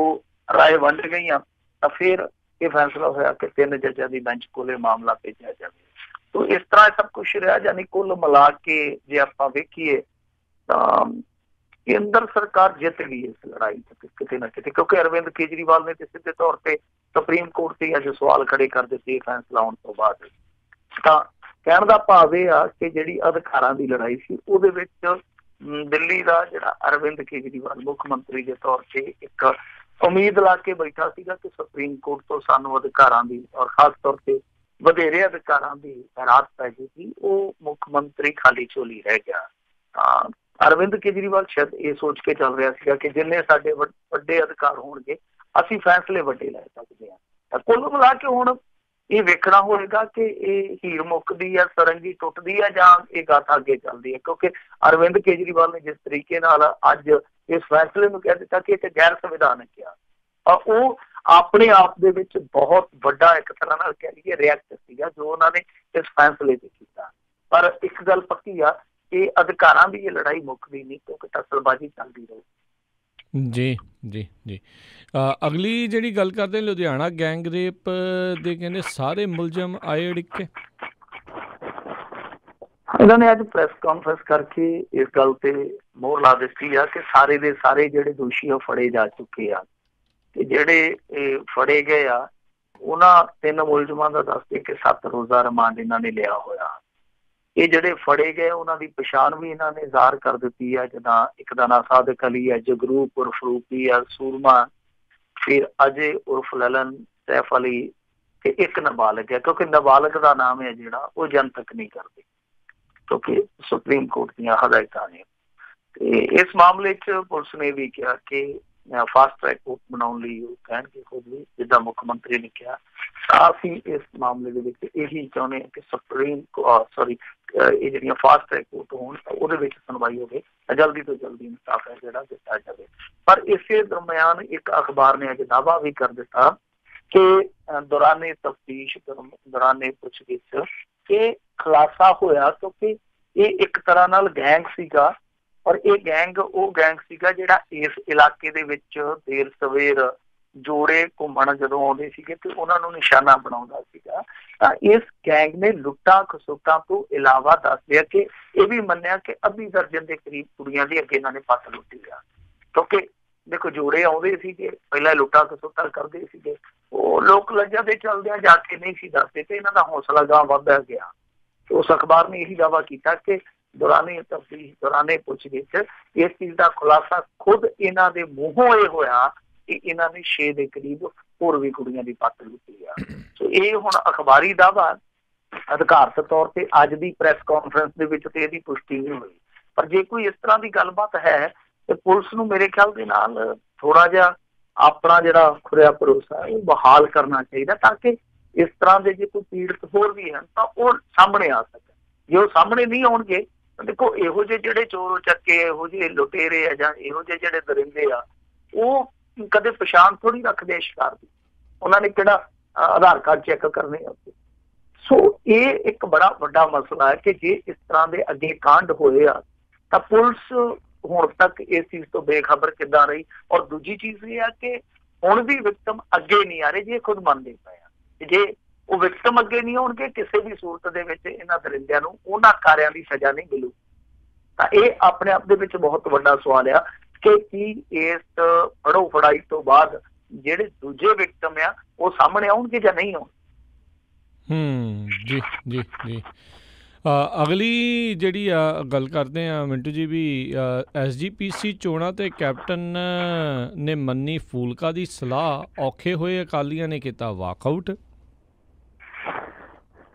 ਰਾਏ ਵੰਡ ਗਈਆਂ ਤਾਂ ਫਿਰ ਇਹ ਫੈਸਲਾ ਹੋਇਆ ਕਿ 3 ਜੱਜਾਂ ਦੀ ਬੈਂਚ ਕੋਲੇ ਮਾਮਲਾ ਭੇਜਿਆ ਜਾਵੇ। ਤਾਂ ਇਸ ਤਰ੍ਹਾਂ ਸਭ ਕੁਛ ਰਿਹਾ। ਯਾਨੀ ਕੁੱਲ ਮਿਲਾ ਕੇ ਜੇ ਆਪਾਂ ਵੇਖੀਏ ਤਾਂ ਕੇਂਦਰ ਸਰਕਾਰ ਜਿੱਤ ਗਈ ਇਸ ਲੜਾਈ 'ਚ ਕਿਤੇ ਨਾ ਕਿਤੇ, ਕਿਉਂਕਿ ਅਰਵਿੰਦ ਕੇਜਰੀਵਾਲ ਨੇ ਤੇ ਸਿੱਧੇ ਤੌਰ ਤੇ ਸੁਪਰੀਮ ਕੋਰਟ ਤੇ ਅੱਜ ਸਵਾਲ ਖੜੇ ਕਰ ਦਿੱਤੇ ਫੈਸਲਾ ਆਉਣ ਤੋਂ ਬਾਅਦ। ਤਾਂ ਕਹਿਣ ਦਾ ਭਾਵ ਇਹ ਆ ਕਿ ਜਿਹੜੀ ਅਧਿਕਾਰਾਂ ਦੀ ਲੜਾਈ ਸੀ ਉਹਦੇ ਵਿੱਚ ਦਿੱਲੀ ਦਾ ਜਿਹੜਾ ਅਰਵਿੰਦ ਕੇਜਰੀਵਾਲ ਮੁੱਖ ਮੰਤਰੀ ਦੇ ਤੌਰ ਤੇ ਇੱਕ ਉਮੀਦ ਲਾ ਕੇ ਬੈਠਾ ਸੀਗਾ ਕਿ ਸੁਪਰੀਮ ਕੋਰਟ ਤੋਂ ਸਾਨੂੰ ਅਧਿਕਾਰਾਂ ਦੀ ਔਰ ਖਾਸ ਤੌਰ ਤੇ ਵਧੇਰੇ ਅਧਿਕਾਰਾਂ ਦੀ ਰਾਹਤ ਪੈ ਜਾਏਗੀ, ਉਹ ਮੁੱਖ ਮੰਤਰੀ ਖਾਲੀ ਝੋਲੀ ਰਹਿ ਗਿਆ। ਤਾਂ ਅਰਵਿੰਦ ਕੇਜਰੀਵਾਲ ਸ਼ਾਇਦ ਇਹ ਸੋਚ ਕੇ ਚੱਲ ਰਿਹਾ ਸੀਗਾ ਕਿ ਜਿੰਨੇ ਸਾਡੇ ਵੱਡੇ ਅਧਿਕਾਰ ਹੋਣਗੇ ਅਸੀਂ ਫੈਸਲੇ ਵੱਡੇ ਲੈ ਸਕਦੇ ਹਾਂ। ਤਾਂ ਕੁੱਲ ਮਿਲਾ ਕੇ ਹੁਣ ਇਹ ਵੇਖਣਾ ਹੋਏਗਾ ਕਿ ਇਹ ਹੀਰ ਮੁੱਕਦੀ ਹੈ, ਸਰੰਗੀ ਟੁੱਟਦੀ ਹੈ ਜਾਂ ਇਹ ਗਾਥਾ ਅੱਗੇ ਚੱਲਦੀ ਹੈ, ਕਿਉਂਕਿ ਅਰਵਿੰਦ ਕੇਜਰੀਵਾਲ ਨੇ ਜਿਸ ਤਰੀਕੇ ਨਾਲ ਅੱਜ ਇਸ ਫੈਸਲੇ ਨੂੰ ਕਹਿ ਦਿੱਤਾ ਕਿ ਇਹ ਗੈਰ ਸੰਵਿਧਾਨਕ ਆ, ਉਹ ਆਪਣੇ ਆਪ ਦੇ ਵਿੱਚ ਬਹੁਤ ਵੱਡਾ ਇੱਕ ਤਰ੍ਹਾਂ ਨਾਲ ਕਹਿ ਲਈਏ ਰਿਐਕਟ ਸੀਗਾ ਜੋ ਉਹਨਾਂ ਨੇ ਇਸ ਫੈਸਲੇ ਤੇ ਕੀਤਾ। ਪਰ ਇੱਕ ਗੱਲ ਪੱਕੀ ਆ ਕਿ ਅਧਿਕਾਰਾਂ ਦੀ ਇਹ ਲੜਾਈ ਮੁੱਕਦੀ ਨਹੀਂ, ਕਿਉਂਕਿ ਟੱਕਰਬਾਜ਼ੀ ਚੱਲਦੀ ਰਹੂ। ਜੀ ਜੀ ਜੀ। ਅਗਲੀ ਜਿਹੜੀ ਗੱਲ ਕਰਦੇ ਲੁਧਿਆਣਾ ਗੈਂਗ ਰੇਪ ਦੇ, ਕਹਿੰਦੇ ਸਾਰੇ ਮੁਲਜ਼ਮ ਆਏ ਅੜਿੱਕੇ। ਇਹਨਾਂ ਨੇ ਅੱਜ ਪ੍ਰੈਸ ਕਾਨਫਰੰਸ ਕਰਕੇ ਇਸ ਗੱਲ ਤੇ ਮੋਹਰ ਲਾ ਦਿੱਤੀ ਆ ਕਿ ਸਾਰੇ ਦੇ ਸਾਰੇ ਜਿਹੜੇ ਦੋਸ਼ੀ ਆ ਫੜੇ ਜਾ ਚੁੱਕੇ ਆ, ਤੇ ਜਿਹੜੇ ਫੜੇ ਗਏ ਆ ਉਹਨਾਂ 3 ਮੁਲਜ਼ਮਾਂ ਦਾ ਦੱਸਦੇ ਕਿ 7 ਰੋਜ਼ਾ ਰਿਮਾਂਡ ਇਹਨਾਂ ਨੇ ਲਿਆ ਹੋਇਆ। ਇਹ ਜਿਹੜੇ ਫੜੇ ਗਏ ਉਹਨਾਂ ਦੀ ਪਛਾਣ ਵੀ ਇਹਨਾਂ ਨੇ ਜ਼ਾਹਰ ਕਰ ਦਿੱਤੀ ਹੈ, ਜਿੱਦਾਂ ਇੱਕ ਦਾ ਨਾਂ ਸਾਦਕ ਅਲੀ ਹੈ, ਜਗਰੂਪ ਉਰਫ ਰੂਪੀ ਹੈ, ਸੂਰਮਾ, ਫਿਰ ਅਜੇ ਉਰਫ ਲਲਨ, ਸੈਫ ਅਲੀ ਤੇ ਇੱਕ ਨਾਬਾਲਗ ਹੈ। ਕਿਉਂਕਿ ਨਾਬਾਲਗ ਦਾ ਨਾਮ ਹੈ ਜਿਹੜਾ ਉਹ ਜਨਤਕ ਨਹੀਂ ਕਰਦੇ, ਕਿਉਂਕਿ ਸੁਪਰੀਮ ਕੋਰਟ ਦੀਆਂ ਹਦਾਇਤਾਂ ਨੇ। ਤੇ ਇਸ ਮਾਮਲੇ 'ਚ ਪੁਲਿਸ ਨੇ ਵੀ ਕਿਹਾ ਕਿ ਫਾਸਟ ਟਰੈਕ ਕੋਰਟ ਬਣਾਉਣ ਲਈ ਉਹ ਕਹਿਣਗੇ ਖੁਦ ਵੀ, ਜਿੱਦਾਂ ਮੁੱਖ ਮੰਤਰੀ ਨੇ ਕਿਹਾ। ਅਸੀਂ ਇਸ ਮਾਮਲੇ ਦੇ ਵਿੱਚ ਇਹੀ ਚਾਹੁੰਦੇ ਹਾਂ ਕਿ ਇਹ ਜਿਹੜੀਆਂ ਫਾਸਟ ਟਰੈਕ ਕੋਰਟ ਹੋਣ ਉਹਦੇ ਵਿੱਚ ਸੁਣਵਾਈ ਹੋਵੇ, ਜਲਦੀ ਤੋਂ ਜਲਦੀ ਇਨਸਾਫ ਹੈ ਜਿਹੜਾ ਦਿੱਤਾ ਜਾਵੇ। ਪਰ ਇਸੇ ਦਰਮਿਆਨ ਇੱਕ ਅਖਬਾਰ ਨੇ ਅੱਜ ਦਾਅਵਾ ਵੀ ਕਰ ਦਿੱਤਾ ਕਿ ਦੌਰਾਨੇ ਤਫਤੀਸ਼, ਦੌਰਾਨੇ ਪੁੱਛਗਿੱਛ ਇਹ ਖੁਲਾਸਾ ਹੋਇਆ ਕਿਉਂਕਿ ਇਹ ਇੱਕ ਤਰ੍ਹਾਂ ਨਾਲ ਗੈਂਗ ਸੀਗਾ, ਔਰ ਇਹ ਗੈਂਗ ਉਹ ਗੈਂਗ ਸੀਗਾ ਜਿਹੜਾ ਇਸ ਇਲਾਕੇ ਦੇ ਵਿੱਚ ਦੇਰ ਸਵੇਰ ਜੋੜੇ ਘੁੰਮਣ ਜਦੋਂ ਆਉਂਦੇ ਸੀਗੇ ਤੇ ਉਹਨਾਂ ਨੂੰ ਨਿਸ਼ਾਨਾ ਬਣਾਉਂਦਾ ਸੀਗਾ। ਤਾਂ ਇਸ ਗੈਂਗ ਨੇ ਲੁੱਟਾਂ ਖਸੁੱਟਾਂ ਤੋਂ ਇਲਾਵਾ ਦੱਸਦੇ ਆ ਕਿ ਇਹ ਵੀ ਮੰਨਿਆ ਕਿ ਅੱਧੀ ਦਰਜਨ ਦੇ ਕਰੀਬ ਕੁੜੀਆਂ ਦੀ ਅੱਗੇ ਇਹਨਾਂ ਨੇ ਪੱਟ ਲੁੱਟੀ ਆ, ਕਿਉਂਕਿ ਦੇਖੋ ਜੋੜੇ ਆਉਂਦੇ ਸੀਗੇ, ਪਹਿਲਾਂ ਲੁੱਟਾਂ ਖਸੁੱਟਾਂ ਕਰਦੇ ਸੀਗੇ, ਉਹ ਲੋਕ ਲੱਜਾਂ ਦੇ ਚਲਦਿਆਂ ਜਾ ਕੇ ਨਹੀਂ ਸੀ ਦੱਸਦੇ ਤੇ ਇਹਨਾਂ ਦਾ ਹੌਸਲਾ ਗਾਂ ਵੱਧਦਾ ਗਿਆ। ਉਸ ਅਖਬਾਰ ਨੇ ਇਹੀ ਦਾਅਵਾ ਕੀਤਾ ਕਿ ਦੌਰਾਨੇ ਤਫਤੀਸ਼, ਦੌਰਾਨੇ ਪੁੱਛਗਿੱਛ ਇਸ ਚੀਜ਼ ਦਾ ਖੁਲਾਸਾ ਖੁਦ ਇਹਨਾਂ ਦੇ ਮੂੰਹੋਂ ਇਹ ਹੋਇਆ ਕਿ ਇਹਨਾਂ ਨੇ 6 ਦੇ ਕਰੀਬ ਹੋਰ ਵੀ ਕੁੜੀਆਂ ਦੀ ਪੱਟ ਲੁੱਟੀ ਆ। ਸੋ ਇਹ ਹੁਣ ਅਖਬਾਰੀ ਦਾਅਵਾ, ਅਧਿਕਾਰਤ ਤੌਰ ਤੇ ਅੱਜ ਦੀ ਪ੍ਰੈਸ ਕਾਨਫਰੰਸ ਦੇ ਵਿੱਚ ਤੇ ਇਹਦੀ ਪੁਸ਼ਟੀ ਨਹੀਂ ਹੋਈ। ਪਰ ਜੇ ਕੋਈ ਇਸ ਤਰ੍ਹਾਂ ਦੀ ਗੱਲਬਾਤ ਹੈ ਤੇ ਪੁਲਿਸ ਨੂੰ ਮੇਰੇ ਖਿਆਲ ਦੇ ਨਾਲ ਥੋੜਾ ਜਿਹਾ ਆਪਣਾ ਜਿਹੜਾ ਖੁਰਿਆ ਭਰੋਸਾ ਉਹ ਬਹਾਲ ਕਰਨਾ ਚਾਹੀਦਾ, ਤਾਂ ਕਿ ਇਸ ਤਰ੍ਹਾਂ ਦੇ ਜੇ ਕੋਈ ਪੀੜਤ ਹੋਰ ਵੀ ਹਨ ਤਾਂ ਉਹ ਸਾਹਮਣੇ ਆ ਸਕਣ। ਜੇ ਉਹ ਸਾਹਮਣੇ ਨਹੀਂ ਆਉਣਗੇ ਤਾਂ ਦੇਖੋ ਇਹੋ ਜਿਹੇ ਜਿਹੜੇ ਚੋਰ ਚੱਕੇ, ਇਹੋ ਜਿਹੇ ਲੁਟੇਰੇ ਆ ਜਾਂ ਇਹੋ ਜਿਹੇ ਜਿਹੜੇ ਦਰਿੰਦੇ ਆ, ਉਹ ਕਦੇ ਪਛਾਣ ਥੋੜੀ ਰੱਖਦੇ ਸ਼ਿਕਾਰ ਦੀ, ਉਹਨਾਂ ਨੇ ਕਿਹੜਾ ਆਧਾਰ ਕਾਰਡ ਚੈੱਕ ਕਰਨੇ ਆ। ਸੋ ਇਹ ਇੱਕ ਬੜਾ ਵੱਡਾ ਮਸਲਾ ਹੈ ਕਿ ਜੇ ਇਸ ਤਰ੍ਹਾਂ ਦੇ ਅੱਗੇ ਕਾਂਡ ਹੋਏ ਆ ਤਾਂ ਪੁਲਿਸ ਹੁਣ ਤੱਕ ਇਸ ਚੀਜ਼ ਤੋਂ ਬੇਖਬਰ ਕਿੱਦਾਂ ਰਹੀ। ਔਰ ਦੂਜੀ ਚੀਜ਼ ਇਹ ਆ ਕਿ ਹੁਣ ਵੀ ਵਿਕਟਮ ਅੱਗੇ ਨਹੀਂ ਆ ਰਹੇ, ਜੇ ਖੁਦ ਮੰਨਦੇ ਪਏ ਆ। ਜੇ ਉਹ ਵਿਕਟਮ ਅੱਗੇ ਨਹੀਂ ਆਉਣਗੇ ਕਿਸੇ ਵੀ ਸੂਰਤ ਦੇ ਵਿੱਚ ਇਹਨਾਂ ਦਰਿੰਦਿਆਂ ਨੂੰ ਉਹਨਾਂ ਕਾਰਿਆਂ ਦੀ ਸਜ਼ਾ ਨਹੀਂ ਮਿਲੂ। ਤਾਂ ਇਹ ਆਪਣੇ ਆਪ ਦੇ ਵਿੱਚ ਬਹੁਤ ਵੱਡਾ ਸਵਾਲ ਆ ਕਿ ਕੀ ਇਸ ਫੜੋ ਫੜਾਈ ਤੋਂ ਬਾਅਦ ਜਿਹੜੇ ਦੂਜੇ ਵਿਕਟਮ ਆ ਉਹ ਸਾਹਮਣੇ ਆਉਣਗੇ ਜਾਂ ਨਹੀਂ ਆਉਣਗੇ। ਜੀ ਜੀ ਜੀ ਅਗਲੀ ਜਿਹੜੀ ਆ ਗੱਲ ਕਰਦੇ ਆ ਮਿੰਟੂ ਜੀ ਵੀ SGPC ਚੋਣਾਂ ਤੇ ਕੈਪਟਨ ਨੇ ਮੰਨੀ ਫੂਲਕਾ ਦੀ ਸਲਾਹ, ਔਖੇ ਹੋਏ ਅਕਾਲੀਆਂ ਨੇ ਕੀਤਾ ਵਾਕਆਊਟ।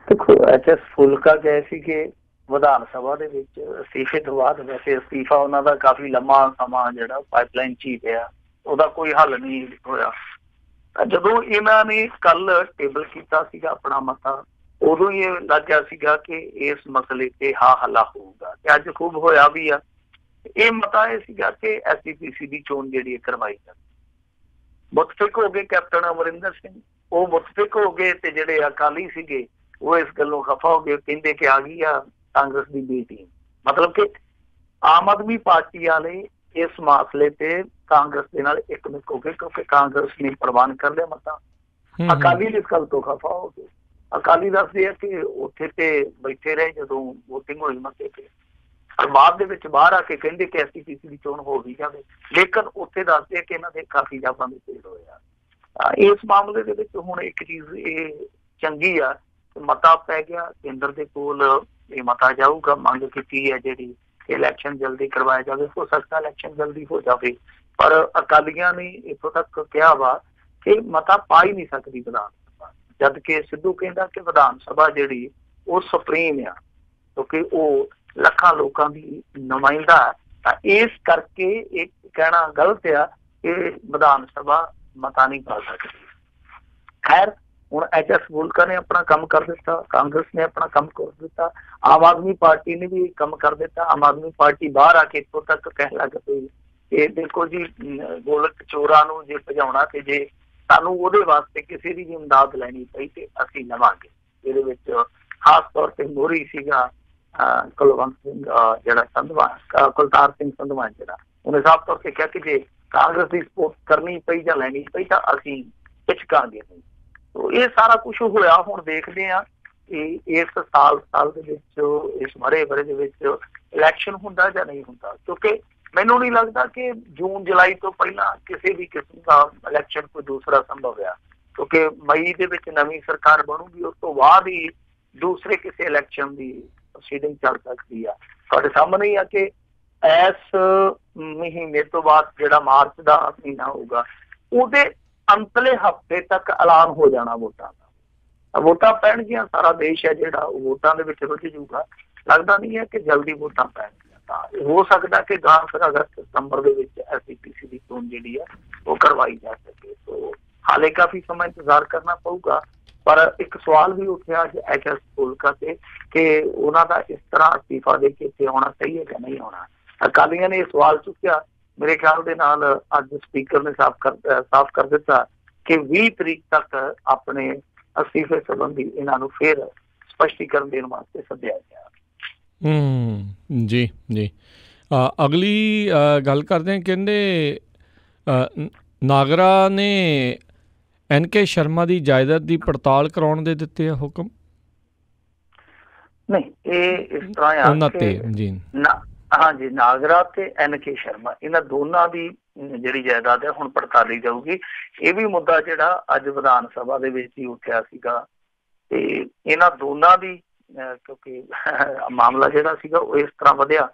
ਦੇਖੋ HS ਫੂਲਕਾ ਗਏ ਸੀਗੇ ਵਿਧਾਨ ਸਭਾ ਦੇ ਵਿੱਚ ਅਸਤੀਫੇ ਤੋਂ ਬਾਅਦ। ਵੈਸੇ ਅਸਤੀਫਾ ਉਹਨਾਂ ਦਾ ਕਾਫੀ ਲੰਮਾ ਸਮਾਂ ਜਿਹੜਾ ਪਾਈਪਲਾਈਨ 'ਚ ਹੀ ਪਿਆ, ਉਹਦਾ ਕੋਈ ਹੱਲ ਨਹੀਂ ਹੋਇਆ। ਜਦੋਂ ਇਹਨਾਂ ਨੇ ਕੱਲ ਟੇਬਲ ਕੀਤਾ ਸੀਗਾ ਆਪਣਾ ਮਤਾ, ਉਦੋਂ ਹੀ ਇਹ ਲੱਗਿਆ ਸੀਗਾ ਕਿ ਇਸ ਮਸਲੇ ਤੇ ਹਾਂ ਹੱਲਾ ਹੋਊਗਾ ਤੇ ਅੱਜ ਖੂਬ ਹੋਇਆ ਵੀ ਆ। ਇਹ ਮਤਾ ਇਹ ਸੀਗਾ ਕਿ SGPC ਦੀ ਚੋਣ ਜਿਹੜੀ ਕਰਵਾਈ ਜਾਵੇ। ਮੁਤਫਿਕ ਹੋ ਗਏ ਕੈਪਟਨ ਅਮਰਿੰਦਰ ਸਿੰਘ, ਉਹ ਮੁਤਫਿਕ ਹੋ ਗਏ ਤੇ ਜਿਹੜੇ ਅਕਾਲੀ ਸੀਗੇ ਉਹ ਇਸ ਗੱਲੋਂ ਖਫਾ ਹੋ ਗਏ, ਕਹਿੰਦੇ ਕਿ ਆ ਗਈ ਆ ਕਾਂਗਰਸ ਦੀ ਬੀ ਟੀਮ। ਮਤਲਬ ਕਿ ਆਮ ਆਦਮੀ ਪਾਰਟੀ ਵਾਲੇ ਇਸ ਮਸਲੇ ਤੇ ਕਾਂਗਰਸ ਦੇ ਨਾਲ ਇੱਕਮਿਕ ਹੋ ਗਏ ਕਿਉਂਕਿ ਕਾਂਗਰਸ ਨੇ ਪ੍ਰਵਾਨ ਕਰ ਲਿਆ ਮਤਾ। ਅਕਾਲੀ ਇਸ ਗੱਲ ਤੋਂ ਖਫਾ ਹੋ ਗਏ। ਅਕਾਲੀ ਦੱਸਦੇ ਆ ਕਿ ਉੱਥੇ ਤੇ ਬੈਠੇ ਰਹੇ ਜਦੋਂ ਵੋਟਿੰਗ ਹੋਈ ਮਤੇ ਤੇ, ਬਾਅਦ ਦੇ ਵਿੱਚ ਬਾਹਰ ਆ ਕੇ ਕਹਿੰਦੇ ਕਿ SGPC ਦੀ ਚੋਣ ਹੋ ਵੀ ਜਾਵੇ, ਲੇਕਿਨ ਉੱਥੇ ਦੱਸਦੇ ਆ ਕਿ ਇਹਨਾਂ ਦੇ ਕਾਫੀ ਜਾਬਾਂ ਦੇ ਭੇਦ ਹੋਏ ਆ। ਇਸ ਮਾਮਲੇ ਦੇ ਵਿੱਚ ਹੁਣ ਇੱਕ ਚੀਜ਼ ਇਹ ਚੰਗੀ ਆ, ਮਤਾ ਪੈ ਗਿਆ ਕੇਂਦਰ ਦੇ ਕੋਲ, ਇਹ ਮਤਾ ਜਾਊਗਾ। ਮੰਗ ਕੀਤੀ ਹੈ ਜਿਹੜੀ ਇਲੈਕਸ਼ਨ ਜਲਦੀ ਕਰਵਾਇਆ ਜਾਵੇ, ਹੋ ਸਕਦਾ ਇਲੈਕਸ਼ਨ ਜਲਦੀ ਹੋ ਜਾਵੇ। ਪਰ ਅਕਾਲੀਆਂ ਨੇ ਇੱਥੋਂ ਤੱਕ ਕਿਹਾ ਵਾ ਕਿ ਮਤਾ ਪਾ ਹੀ ਨਹੀਂ ਸਕਦੀ ਵਿਧਾਨ ਸਭਾ, ਜਦ ਕਿ ਸਿੱਧੂ ਕਹਿੰਦਾ ਕਿ ਵਿਧਾਨ ਸਭਾ ਜਿਹੜੀ ਉਹ ਸੁਪਰੀਮ ਆ ਕਿਉਂਕਿ ਉਹ ਲੱਖਾਂ ਲੋਕਾਂ ਦੀ ਨੁਮਾਇੰਦਾ। ਤਾਂ ਇਸ ਕਰਕੇ ਇਹ ਕਹਿਣਾ ਗਲਤ ਆ ਕਿ ਵਿਧਾਨ ਸਭਾ ਮਤਾ ਨਹੀਂ ਪਾ ਸਕਦੀ। ਖੈਰ ਹੁਣ HS ਫੂਲਕਾ ਨੇ ਆਪਣਾ ਕੰਮ ਕਰ ਦਿੱਤਾ, ਕਾਂਗਰਸ ਨੇ ਆਪਣਾ ਕੰਮ ਕਰ ਦਿੱਤਾ, ਆਮ ਆਦਮੀ ਪਾਰਟੀ ਨੇ ਵੀ ਕੰਮ ਕਰ ਦਿੱਤਾ। ਆਮ ਆਦਮੀ ਪਾਰਟੀ ਬਾਹਰ ਆ ਕੇ ਇੱਥੋਂ ਤੱਕ ਕਹਿਣ ਲੱਗ ਪਈ ਇਹ ਦੇਖੋ ਜੀ ਗੋਲਕ ਚੋਰਾਂ ਨੂੰ ਜੇ ਭਜਾਉਣਾ ਤੇ ਜੇ ਸਾਨੂੰ ਉਹਦੇ ਵਾਸਤੇ ਕਿਸੇ ਦੀ ਵੀ ਇਮਦਾਦ ਲੈਣੀ ਪਈ ਤੇ ਅਸੀਂ ਲਵਾਂਗੇ। ਇਹਦੇ ਵਿੱਚ ਖਾਸ ਤੌਰ ਤੇ ਮੋਹਰੀ ਸੀਗਾ ਕੁਲਵੰਤ ਸਿੰਘ ਜਿਹੜਾ ਸੰਧਵਾਨ, ਕੁਲਤਾਰ ਸਿੰਘ ਸੰਧਵਾਨ, ਜਿਹੜਾ ਉਹਨੇ ਸਾਫ਼ ਤੌਰ ਤੇ ਕਿਹਾ ਕਿ ਜੇ ਕਾਂਗਰਸ ਦੀ ਸਪੋਰਟ ਕਰਨੀ ਪਈ ਜਾਂ ਲੈਣੀ ਪਈ ਤਾਂ ਅਸੀਂ ਝਿਜਕਾਂਗੇ ਨਹੀਂ। ਇਹ ਸਾਰਾ ਕੁਛ ਹੋਇਆ। ਹੁਣ ਦੇਖਦੇ ਹਾਂ ਕਿ ਇਸ ਸਾਲ ਦੇ ਵਿੱਚ, ਇਸ ਵਰੇ ਦੇ ਵਿੱਚ ਇਲੈਕਸ਼ਨ ਹੁੰਦਾ ਜਾਂ ਨਹੀਂ ਹੁੰਦਾ, ਕਿਉਂਕਿ ਮੈਨੂੰ ਨਹੀਂ ਲੱਗਦਾ ਕਿ ਜੂਨ ਜੁਲਾਈ ਤੋਂ ਪਹਿਲਾਂ ਕਿਸੇ ਵੀ ਕਿਸਮ ਦਾ ਇਲੈਕਸ਼ਨ ਕੋਈ ਦੂਸਰਾ ਸੰਭਵ ਆ, ਕਿਉਂਕਿ ਮਈ ਦੇ ਵਿੱਚ ਨਵੀਂ ਸਰਕਾਰ ਬਣੂਗੀ, ਉਸ ਤੋਂ ਬਾਅਦ ਹੀ ਦੂਸਰੇ ਕਿਸੇ ਇਲੈਕਸ਼ਨ ਦੀ ਪ੍ਰੋਸੀਡਿੰਗ ਚੱਲ ਸਕਦੀ ਆ। ਤੁਹਾਡੇ ਸਾਹਮਣੇ ਹੀ ਆ ਕਿ ਇਸ ਮਹੀਨੇ ਤੋਂ ਬਾਅਦ ਜਿਹੜਾ ਮਾਰਚ ਦਾ ਮਹੀਨਾ ਹੋਊਗਾ ਉਹਦੇ ਅੰਤਲੇ ਹਫ਼ਤੇ ਤੱਕ ਐਲਾਨ ਹੋ ਜਾਣਾ ਵੋਟਾਂ ਦਾ। ਵੋਟਾਂ ਪੈਣਗੀਆਂ, ਸਾਰਾ ਦੇਸ਼ ਹੈ ਜਿਹੜਾ ਉਹ ਵੋਟਾਂ ਦੇ ਵਿੱਚ ਰੁੱਝ ਜੂਗਾ। ਲੱਗਦਾ ਨਹੀਂ ਹੈ ਕਿ ਜਲਦੀ ਵੋਟਾਂ ਪੈਣਗੀਆਂ। हो सकता कि गां फिर अगस्त सितंबर के SGPC की चोन जी वो करवाई जा सके। तो हाले काफी समय इंतजार करना पऊगा, पर एक सवाल भी उठा HS फूलका से कि उन्हों का इस तरह इस्तीफा दे के इत्थे आना सही है कि नहीं आना। अकालियां ने सवाल चुकिया, मेरे ख्याल के नाल अज स्पीकर ने साफ कर दिता कि 20 तरीक तक अपने अस्तीफे संबंधी इन्हों फिर स्पष्टीकरण देने वास्ते सद्या गया। जी जी। अगली गल करते हैं, कहते नागरा ने NK शर्मा की जायदाद की पड़ताल कराने दे दिते है हुक्म? नहीं, ये इस तरह जी हाँ जी, नागरा ते NK शर्मा इन्हां दोनों की जिहड़ी जायदाद है हुण पड़ताली जाऊगी। ये भी मुद्दा जिहड़ा अज विधान सभा दे विच ही उठिया सीगा ते इन्हां दोनों की क्योंकि मामला जिहड़ा सीगा वो इस तरह वधिया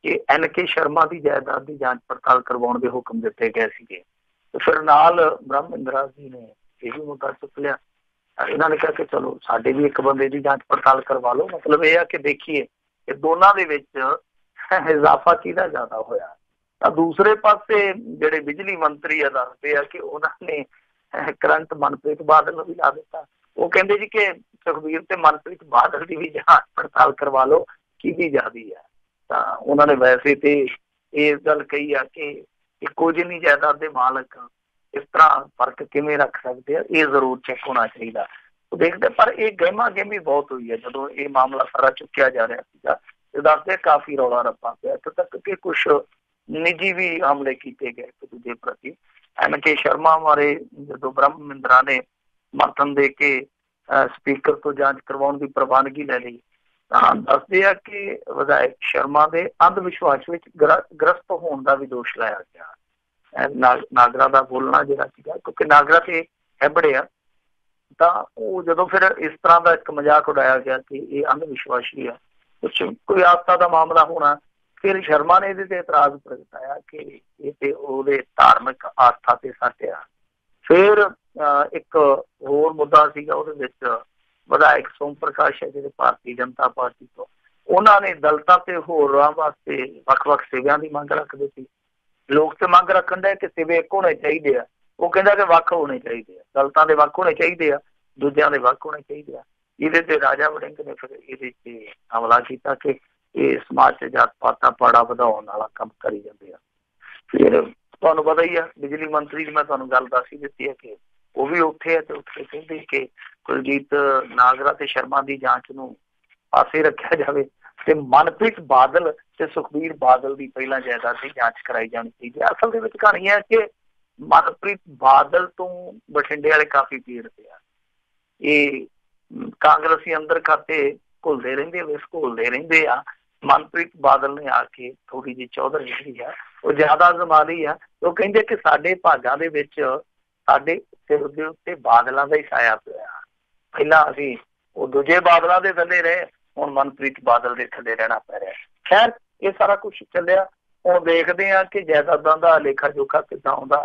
कि NK शर्मा की जायदाद की जांच पड़ताल करवाउण दे हुक्म दिते गए सीगे। तो फिर नाल ब्रह्मिंदरा जी ने यह भी मुद्दा चुक लिया। इन्होंने कहा कि चलो साडे भी एक बंदे की जांच पड़ताल करवा लो। मतलब यह है कि देखिए कि दोनों दे विच इजाफा किहदा ज्यादा होया। तो दूसरे पासे जिहड़े बिजली मंत्री है दसदे आ कि उन्होंने करंट मनप्रीत बादल भी ला दिता। वो कहते जी कि सुखबीर ते मनप्रीत बादल की भी जांच पड़ताल करवा लो की जाती है। तो उन्होंने वैसे तो ये गल कही है कि कुछ नहीं जायदाद के मालक इस तरह फर्क किमें रख सकते हैं, ये जरूर चेक होना चाहिए। तो देखते पर यह गहमा गहमी बहुत हुई है जो ये मामला सारा चुकया जा रहा है। दसते काफी रौला रप्पा पिया, इत्थे तक कि कुछ निजी भी हमले किए गए एक दूजे प्रति। NK शर्मा बारे जो ब्रह्मिंदरा ने समर्थन दे के स्पीकर तो जांच करवाने की प्रवानगी ले ली, दसते हैं कि विधायक शर्मा के अंध विश्वास में ग्रस्त होने का भी दोष लाया गया। नागरा का बोलना जिहड़ा सीगा, क्योंकि नागरा ते हैबड़े आ, तो जो फिर इस तरह का एक मजाक उड़ाया गया कि ये अंध विश्वासी है, कुछ कोई आस्था का मामला होना। फिर शर्मा ने इहदे ते इतराज प्रगटाया कि ये ते उहदे धार्मिक आस्था ते सट आ। फिर एक होर मुद्दा सीगा उहदे विच विधायक सोम प्रकाश है जिहड़े भारतीय जनता पार्टी तो उन्होंने दलितां ते होरां वास्ते वख-वख सेवियां की मंग रखते सी। लोग तो मंग रखण दे कि सिवे एक होने चाहिए, वो कहता कि वख होने चाहिए, दलितां दे वख होने चाहिए, दूजियां दे वख होने चाहिए। इहदे ते राजा वड़िंग ने फिर इहदे ते हमला किया कि ये समाज से जात पात दा पाड़ा वधाउण वाला काम करी जांदे आ। फिर तुहानूं पता ही है बिजली मंत्री की मैं तुहानूं गल दस ही दित्ती है कि वो भी उठे है तो उठ के कहते कि कुलजीत नागरा ते शर्मा की जांच नूं पासे रखा जाए ते मनप्रीत बादल ते सुखबीर बादल की पहला जायदाद की जांच कराई जानी चाहिए। असल दे विच कहानी है कि मनप्रीत बादल तो बठिंडे वाले काफी पीड़ते आ। ये कांग्रेसी अंदर खाते घुलते रहिंदे, विस घुलते रहिंदे आ। मनप्रीत बादल ने आके थोड़ी जी चौधर जी है वो ज्यादा जमा ली है। वो कहते कि साडे भागां दे विच साडे सिर दे उत्ते बादलों का ही साया पिया। पहला असीं वो दूजे बादलों के थल्ले रहे, हुण मनप्रीत बादल के थल्ले रहना पै रहा। खैर ये सारा कुछ चलिया, हुण देखते हैं कि जायदादां दा लेखा जोखा किद्दां आउंदा।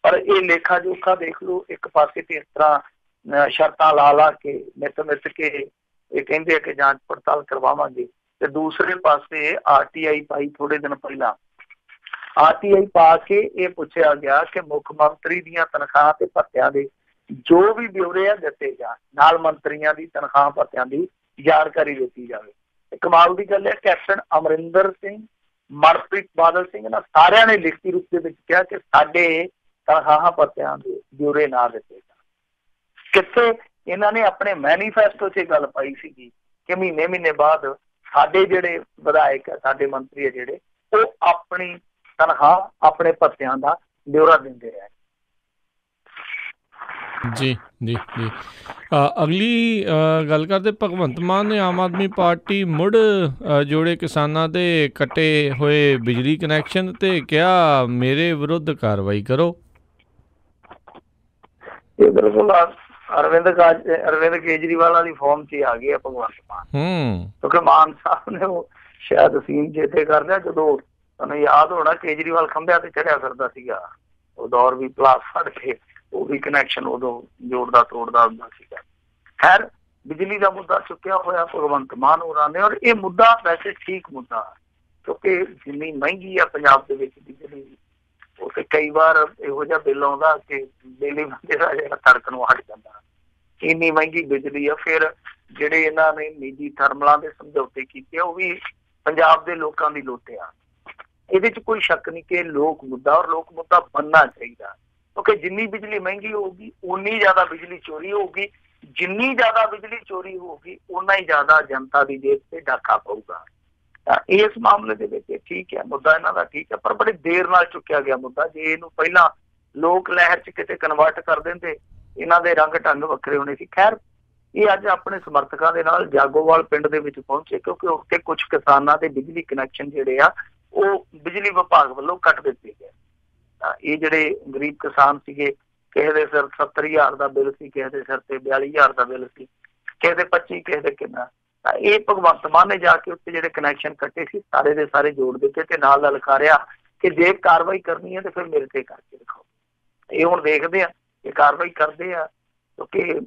पर ये लेखा जोखा देख लो, एक पासे ते इस तरह शर्तां ला ला के मित के ये कहंदे कि जांच पड़ताल करवावांगे, ते दूसरे पासे RTI पाई थोड़े दिन पहला RTI पा के ये पूछा गया कि मुख्यमंत्री दीयां तनख्वाह ते भत्तियां दे जो भी ब्यौरे है दिते जाण, नाल मंत्रियों की तनख्वाह भत्तियां की जानकारी दी जाए। कमाल की गल है, कैप्टन अमरिंदर सिंह, मनप्रीत बादल सिंह ना सारिਆਂ ने लिखती रूप के कहा कि साडे तनख्वाह भत्तियां दे ब्यौरे ना दिते जाण। कित्थे इन्होंने अपने मैनीफेस्टो से गल पाई सी कि महीने महीने बाद साडे जिहड़े विधायक है, साडे मंत्री है जिहड़े वो अपनी तनख्वाह अपने भत्तियां का ब्यौरा दिंदे रहे। जी जी जी। अगली गल करते भगवंत मान ने आम आदमी पार्टी मुड़ जोड़े किसानां दे कटे हुए बिजली कनैक्शन ते क्या मेरे विरुद्ध कार्रवाई करो। ये बिल्कुल अरविंद केजरीवाल वाली फॉर्म च आ गया भगवंत मान, क्योंकि मान साहब ने वो शायद सीन चेते कर लिया जो तुहानूं याद होना केजरीवाल खंभिया ते चढ़िया फिरदा सीगा, वो दौर भी प्लास फड़ के वो भी कनैक्शन उदों जोड़दा तोड़दा हुंदा सीगा। खैर बिजली का मुद्दा चुकिया होया भगवंत मान होरां ने, और ये मुद्दा वैसे ठीक मुद्दा ਕਿਉਂਕਿ ਜਿੰਨੀ ਮਹਿੰਗੀ ਆ ਪੰਜਾਬ ਦੇ ਵਿੱਚ ਬਿਜਲੀ, ਉਹ ਤੇ ਕਈ ਵਾਰ ਇਹੋ ਜਿਹਾ ਬਿੱਲ ਆਉਂਦਾ ਕਿ ਬਿਜਲੀ ਬੰਦੇ ਦਾ ਜਿਹੜਾ ਤੜਕ ਨੂੰ ਹਟ ਜਾਂਦਾ, ਇੰਨੀ ਮਹਿੰਗੀ ਬਿਜਲੀ ਆ। ਫਿਰ ਜਿਹੜੇ ਇਹਨਾਂ ਨੇ ਨਿੱਜੀ ਥਰਮਲਾਂ ਦੇ ਸਮਝੌਤੇ ਕੀਤੇ ਉਹ ਵੀ ਪੰਜਾਬ ਦੇ ਲੋਕਾਂ ਦੀ ਲੁੱਟ ਆ। ਇਹਦੇ 'ਚ ਕੋਈ ਸ਼ੱਕ ਨਹੀਂ ਕਿ ਲੋਕ ਮੁੱਦਾ, ਔਰ ਲੋਕ ਮੁੱਦਾ ਬਣਨਾ ਚਾਹੀਦਾ, ਕਿਉਂਕਿ ਜਿੰਨੀ ਬਿਜਲੀ ਮਹਿੰਗੀ ਹੋਊਗੀ ਉਨੀ ਜ਼ਿਆਦਾ ਬਿਜਲੀ ਚੋਰੀ ਹੋਊਗੀ, ਜਿੰਨੀ ਜ਼ਿਆਦਾ ਬਿਜਲੀ ਚੋਰੀ ਹੋਊਗੀ ਉਨਾ ਹੀ ਜ਼ਿਆਦਾ ਜਨਤਾ ਦੀ ਜੇਬ ਤੇ ਡਾਕਾ ਪਊਗਾ। ਤਾਂ ਇਸ ਮਾਮਲੇ ਦੇ ਵਿੱਚ ਠੀਕ ਹੈ, ਮੁੱਦਾ ਇਹਨਾਂ ਦਾ ਠੀਕ ਹੈ, ਪਰ ਬੜੀ ਦੇਰ ਨਾਲ ਚੁੱਕਿਆ ਗਿਆ ਮੁੱਦਾ। ਜੇ ਇਹਨੂੰ ਪਹਿਲਾਂ ਲੋਕ ਲਹਿਰ 'ਚ ਕਿਤੇ ਕਨਵਰਟ ਕਰ ਦਿੰਦੇ, ਇਹਨਾਂ ਦੇ ਰੰਗ ਢੰਗ ਵੱਖਰੇ ਹੋਣੇ ਸੀ। ਖੈਰ, ਇਹ ਅੱਜ ਆਪਣੇ ਸਮਰਥਕਾਂ ਦੇ ਨਾਲ ਜਾਗੋਵਾਲ ਪਿੰਡ ਦੇ ਵਿੱਚ ਪਹੁੰਚੇ, ਕਿਉਂਕਿ ਉੱਥੇ ਕੁਝ ਕਿਸਾਨਾਂ ਦੇ ਬਿਜਲੀ ਕਨੈਕਸ਼ਨ ਜਿਹੜੇ ਆ ਉਹ ਬਿਜਲੀ ਵਿਭਾਗ ਵੱਲੋਂ ਕੱਟ ਦਿੱਤੇ ਗਏ। ਇਹ ਜਿਹੜੇ ਗਰੀਬ ਕਿਸਾਨ ਸੀਗੇ, ਕਿਸੇ ਦੇ ਸਿਰ 70,000 ਦਾ ਬਿੱਲ ਸੀ, ਕਿਸੇ ਦੇ ਸਿਰ ਤੇ 42,000 ਦਾ ਬਿੱਲ ਸੀ, ਕਿਸੇ ਦੇ 25, ਕਿਸੇ ਦੇ ਕਿੰਨਾ। ਤਾਂ ਇਹ ਭਗਵੰਤ ਮਾਨ ਨੇ ਜਾ ਕੇ ਉੱਥੇ ਜਿਹੜੇ ਕਨੈਕਸ਼ਨ ਕੱਟੇ ਸੀ ਸਾਰੇ ਦੇ ਸਾਰੇ ਜੋੜ ਦਿੱਤੇ ਤੇ ਨਾਲ ਲਲਕਾਰਿਆ ਕਿ ਜੇ ਕਾਰਵਾਈ ਕਰਨੀ ਹੈ ਤੇ ਫਿਰ ਮੇਰੇ ਤੇ ਕਰਕੇ ਦਿਖਾਓ। ਇਹ ਹੁਣ ਦੇਖਦੇ ਆ ਕਿ ਕਾਰਵਾਈ ਕਰਦੇ ਆ, ਕਿਉਂਕਿ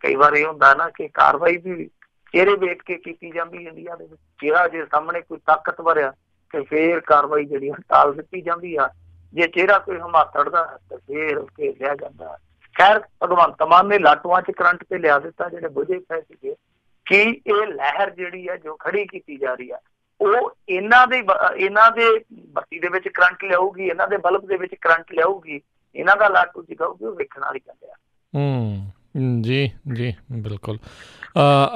ਕਈ ਵਾਰ ਇਹ ਹੁੰਦਾ ਨਾ ਕਿ ਕਾਰਵਾਈ ਵੀ ਚਿਹਰੇ ਵੇਖ ਕੇ ਕੀਤੀ ਜਾਂਦੀ ਇੰਡੀਆ ਦੇ ਵਿੱਚ। ਚਿਹਰਾ ਜੇ ਸਾਹਮਣੇ ਕੋਈ ਤਾਕਤਵਰ ਆ ਤੇ ਫਿਰ ਕਾਰਵਾਈ ਜਿਹੜੀ ਟਾਲ ਦਿੱਤੀ ਜਾਂਦੀ ਆ, ਜੇ ਚਿਹਰਾ ਕੋਈ ਹਿਮਾਤੜ ਦਾ ਤੇ ਫਿਰ ਘੇਰਿਆ ਜਾਂਦਾ। ਖੈਰ, ਭਗਵੰਤ ਮਾਨ ਨੇ ਲਾਟੂਆਂ 'ਚ ਕਰੰਟ ਤੇ ਲਿਆ ਦਿੱਤਾ ਜਿਹੜੇ ਬੁਝੇ ਪਏ ਸੀਗੇ ਕਿ ਇਹ ਲਹਿਰ ਜਿਹੜੀ ਆ ਜੋ ਖੜੀ ਕੀਤੀ ਜਾ ਰਹੀ ਆ ਉਹ ਇਹਨਾਂ ਦੇ ਬੱਤੀ ਦੇ ਵਿੱਚ ਕਰੰਟ ਲਿਆਊਗੀ, ਇਹਨਾਂ ਦੇ ਬਲਬ ਦੇ ਵਿੱਚ ਕਰੰਟ ਲਿਆਊਗੀ, ਇਹਨਾਂ ਦਾ ਲਾਟੂ ਜਗਾਊਗੀ, ਉਹ ਵੇਖਣ ਵਾਲੀ ਗੱਲ ਆ। ਜੀ ਜੀ ਬਿਲਕੁਲ।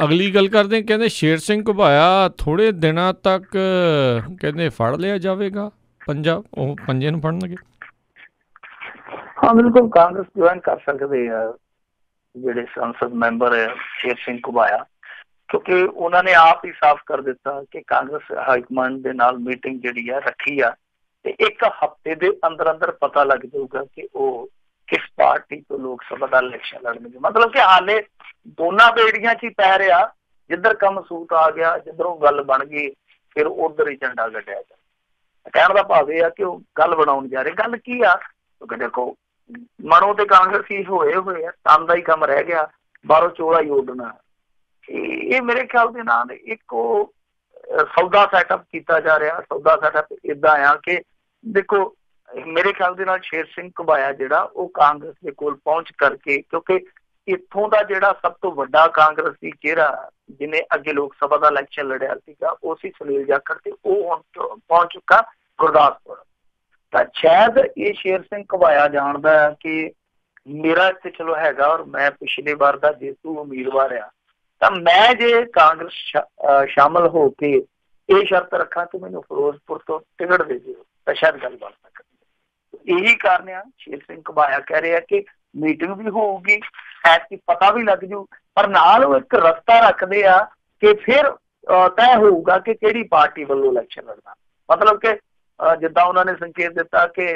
ਅਗਲੀ ਗੱਲ ਕਰਦੇ, ਕਹਿੰਦੇ ਸ਼ੇਰ ਸਿੰਘ ਘੁਬਾਇਆ ਥੋੜ੍ਹੇ ਦਿਨਾਂ ਤੱਕ ਕਹਿੰਦੇ ਫੜ ਲਿਆ ਜਾਵੇਗਾ ਪੰਜਾਬ, ਉਹ ਪੰਜੇ ਨੂੰ ਫੜਨਗੇ। ਹਾਂ ਬਿਲਕੁਲ, ਕਾਂਗਰਸ ਜੁਆਇਨ ਕਰ ਸਕਦੇ ਆ ਜਿਹੜੇ ਸੰਸਦ ਮੈਂਬਰ ਹੈ ਸ਼ੇਰ ਸਿੰਘ ਘੁਬਾਇਆ, ਕਿਉਂਕਿ ਉਹਨਾਂ ਨੇ ਆਪ ਹੀ ਸਾਫ਼ ਕਰ ਦਿੱਤਾ ਕਿ ਕਾਂਗਰਸ ਹਾਈਕਮਾਂਡ ਦੇ ਨਾਲ ਮੀਟਿੰਗ ਜਿਹੜੀ ਆ ਰੱਖੀ ਆ ਤੇ 1 ਹਫ਼ਤੇ ਦੇ ਅੰਦਰ ਅੰਦਰ ਪਤਾ ਲੱਗ ਜਾਊਗਾ ਕਿ ਉਹ ਕਿਸ ਪਾਰਟੀ ਤੋਂ ਲੋਕ ਸਭਾ ਦਾ ਇਲੈਕਸ਼ਨ ਲੜਨਗੇ। ਮਤਲਬ ਕਿ ਹਾਲੇ ਦੋਨਾਂ ਬੇੜੀਆਂ 'ਚ ਹੀ ਪੈ ਰਿਹਾ, ਜਿੱਧਰ ਕੰਮ ਸੂਤ ਆ ਗਿਆ, ਜਿੱਧਰੋਂ ਗੱਲ ਬਣ ਗਈ ਫਿਰ ਉਧਰ ਹੀ ਝੰਡਾ ਗੱਡਿਆ ਜਾਂਦਾ। ਕਹਿਣ ਦਾ ਭਾਵ ਇਹ ਆ ਕਿ ਉਹ ਗੱਲ ਬਣਾਉਣ ਜਾ ਰਹੇ। ਗੱਲ ਕੀ ਆ, ਕਿਉਂਕਿ ਦੇਖੋ ਮਨੋ ਤੇ ਕਾਂਗਰਸੀ ਹੋਏ ਆ, ਕੰਮ ਦਾ ਹੀ ਕੰਮ ਰਹਿ ਗਿਆ, ਬਾਹਰੋਂ ਚੋਲਾ ਹੀ ਉੱਡਣਾ। ਇਹ ਮੇਰੇ ਖਿਆਲ ਦੇ ਨਾਲ ਇੱਕ ਉਹ ਸੌਦਾ ਸੈਟਅਪ ਕੀਤਾ ਜਾ ਰਿਹਾ। ਸੌਦਾ ਸੈਟਅਪ ਏਦਾਂ ਆ ਕਿ ਦੇਖੋ ਮੇਰੇ ਖਿਆਲ ਦੇ ਨਾਲ ਸ਼ੇਰ ਸਿੰਘ ਘੁਬਾਇਆ ਜਿਹੜਾ ਉਹ ਕਾਂਗਰਸ ਦੇ ਕੋਲ ਪਹੁੰਚ ਕਰਕੇ, ਕਿਉਂਕਿ ਇੱਥੋਂ ਦਾ ਜਿਹੜਾ ਸਭ ਤੋਂ ਵੱਡਾ ਕਾਂਗਰਸੀ ਚਿਹਰਾ ਜਿਹਨੇ ਅੱਗੇ ਲੋਕ ਸਭਾ ਦਾ ਇਲੈਕਸ਼ਨ ਲੜਿਆ ਸੀਗਾ ਉਹ ਸੀ ਸੁਨੀਲ ਜਾਖੜ, ਤੇ ਉਹ ਹੁਣ ਪਹੁੰਚ ਚੁੱਕਾ ਗੁਰਦਾਸਪੁਰ। ਤਾਂ ਸ਼ਾਇਦ ਇਹ ਸ਼ੇਰ ਸਿੰਘ ਘੁਬਾਇਆ ਜਾਣਦਾ ਹੈ ਕਿ ਮੇਰਾ ਇੱਥੇ ਚਲੋ ਹੈਗਾ ਔਰ ਮੈਂ ਪਿਛਲੇ ਵਾਰ ਦਾ ਜੇਤੂ ਉਮੀਦਵਾਰ ਆ, ਤਾਂ ਮੈਂ ਜੇ ਕਾਂਗਰਸ ਸ਼ਾਮਲ ਹੋ ਕੇ ਇਹ ਸ਼ਰਤ ਰੱਖਾਂ ਕਿ ਮੈਨੂੰ ਫਿਰੋਜ਼ਪੁਰ ਤੋਂ ਟਿਕਟ ਦੇ ਦਿਓ ਤਾਂ ਸ਼ਾਇਦ ਗੱਲ ਬਣ ਸਕਦੀ। ਇਹੀ ਕਾਰਨ ਆ ਸ਼ੇਰ ਸਿੰਘ ਘੁਬਾਇਆ ਕਹਿ ਰਿਹਾ ਕਿ ਮੀਟਿੰਗ ਵੀ ਹੋਊਗੀ, ਐਤਕੀ ਪਤਾ ਵੀ ਲੱਗ ਜੂ, ਪਰ ਨਾਲ ਉਹ ਇੱਕ ਰਸਤਾ ਰੱਖਦੇ ਆ ਕਿ ਫਿਰ ਤੈਅ ਹੋਊਗਾ ਕਿ ਕਿਹੜੀ ਪਾਰਟੀ ਵੱਲੋਂ ਇਲੈਕਸ਼ਨ ਲੜਨਾ। ਮਤਲਬ ਕਿ ਜਿੱਦਾਂ ਉਹਨਾਂ ਨੇ ਸੰਕੇਤ ਦਿੱਤਾ ਕਿ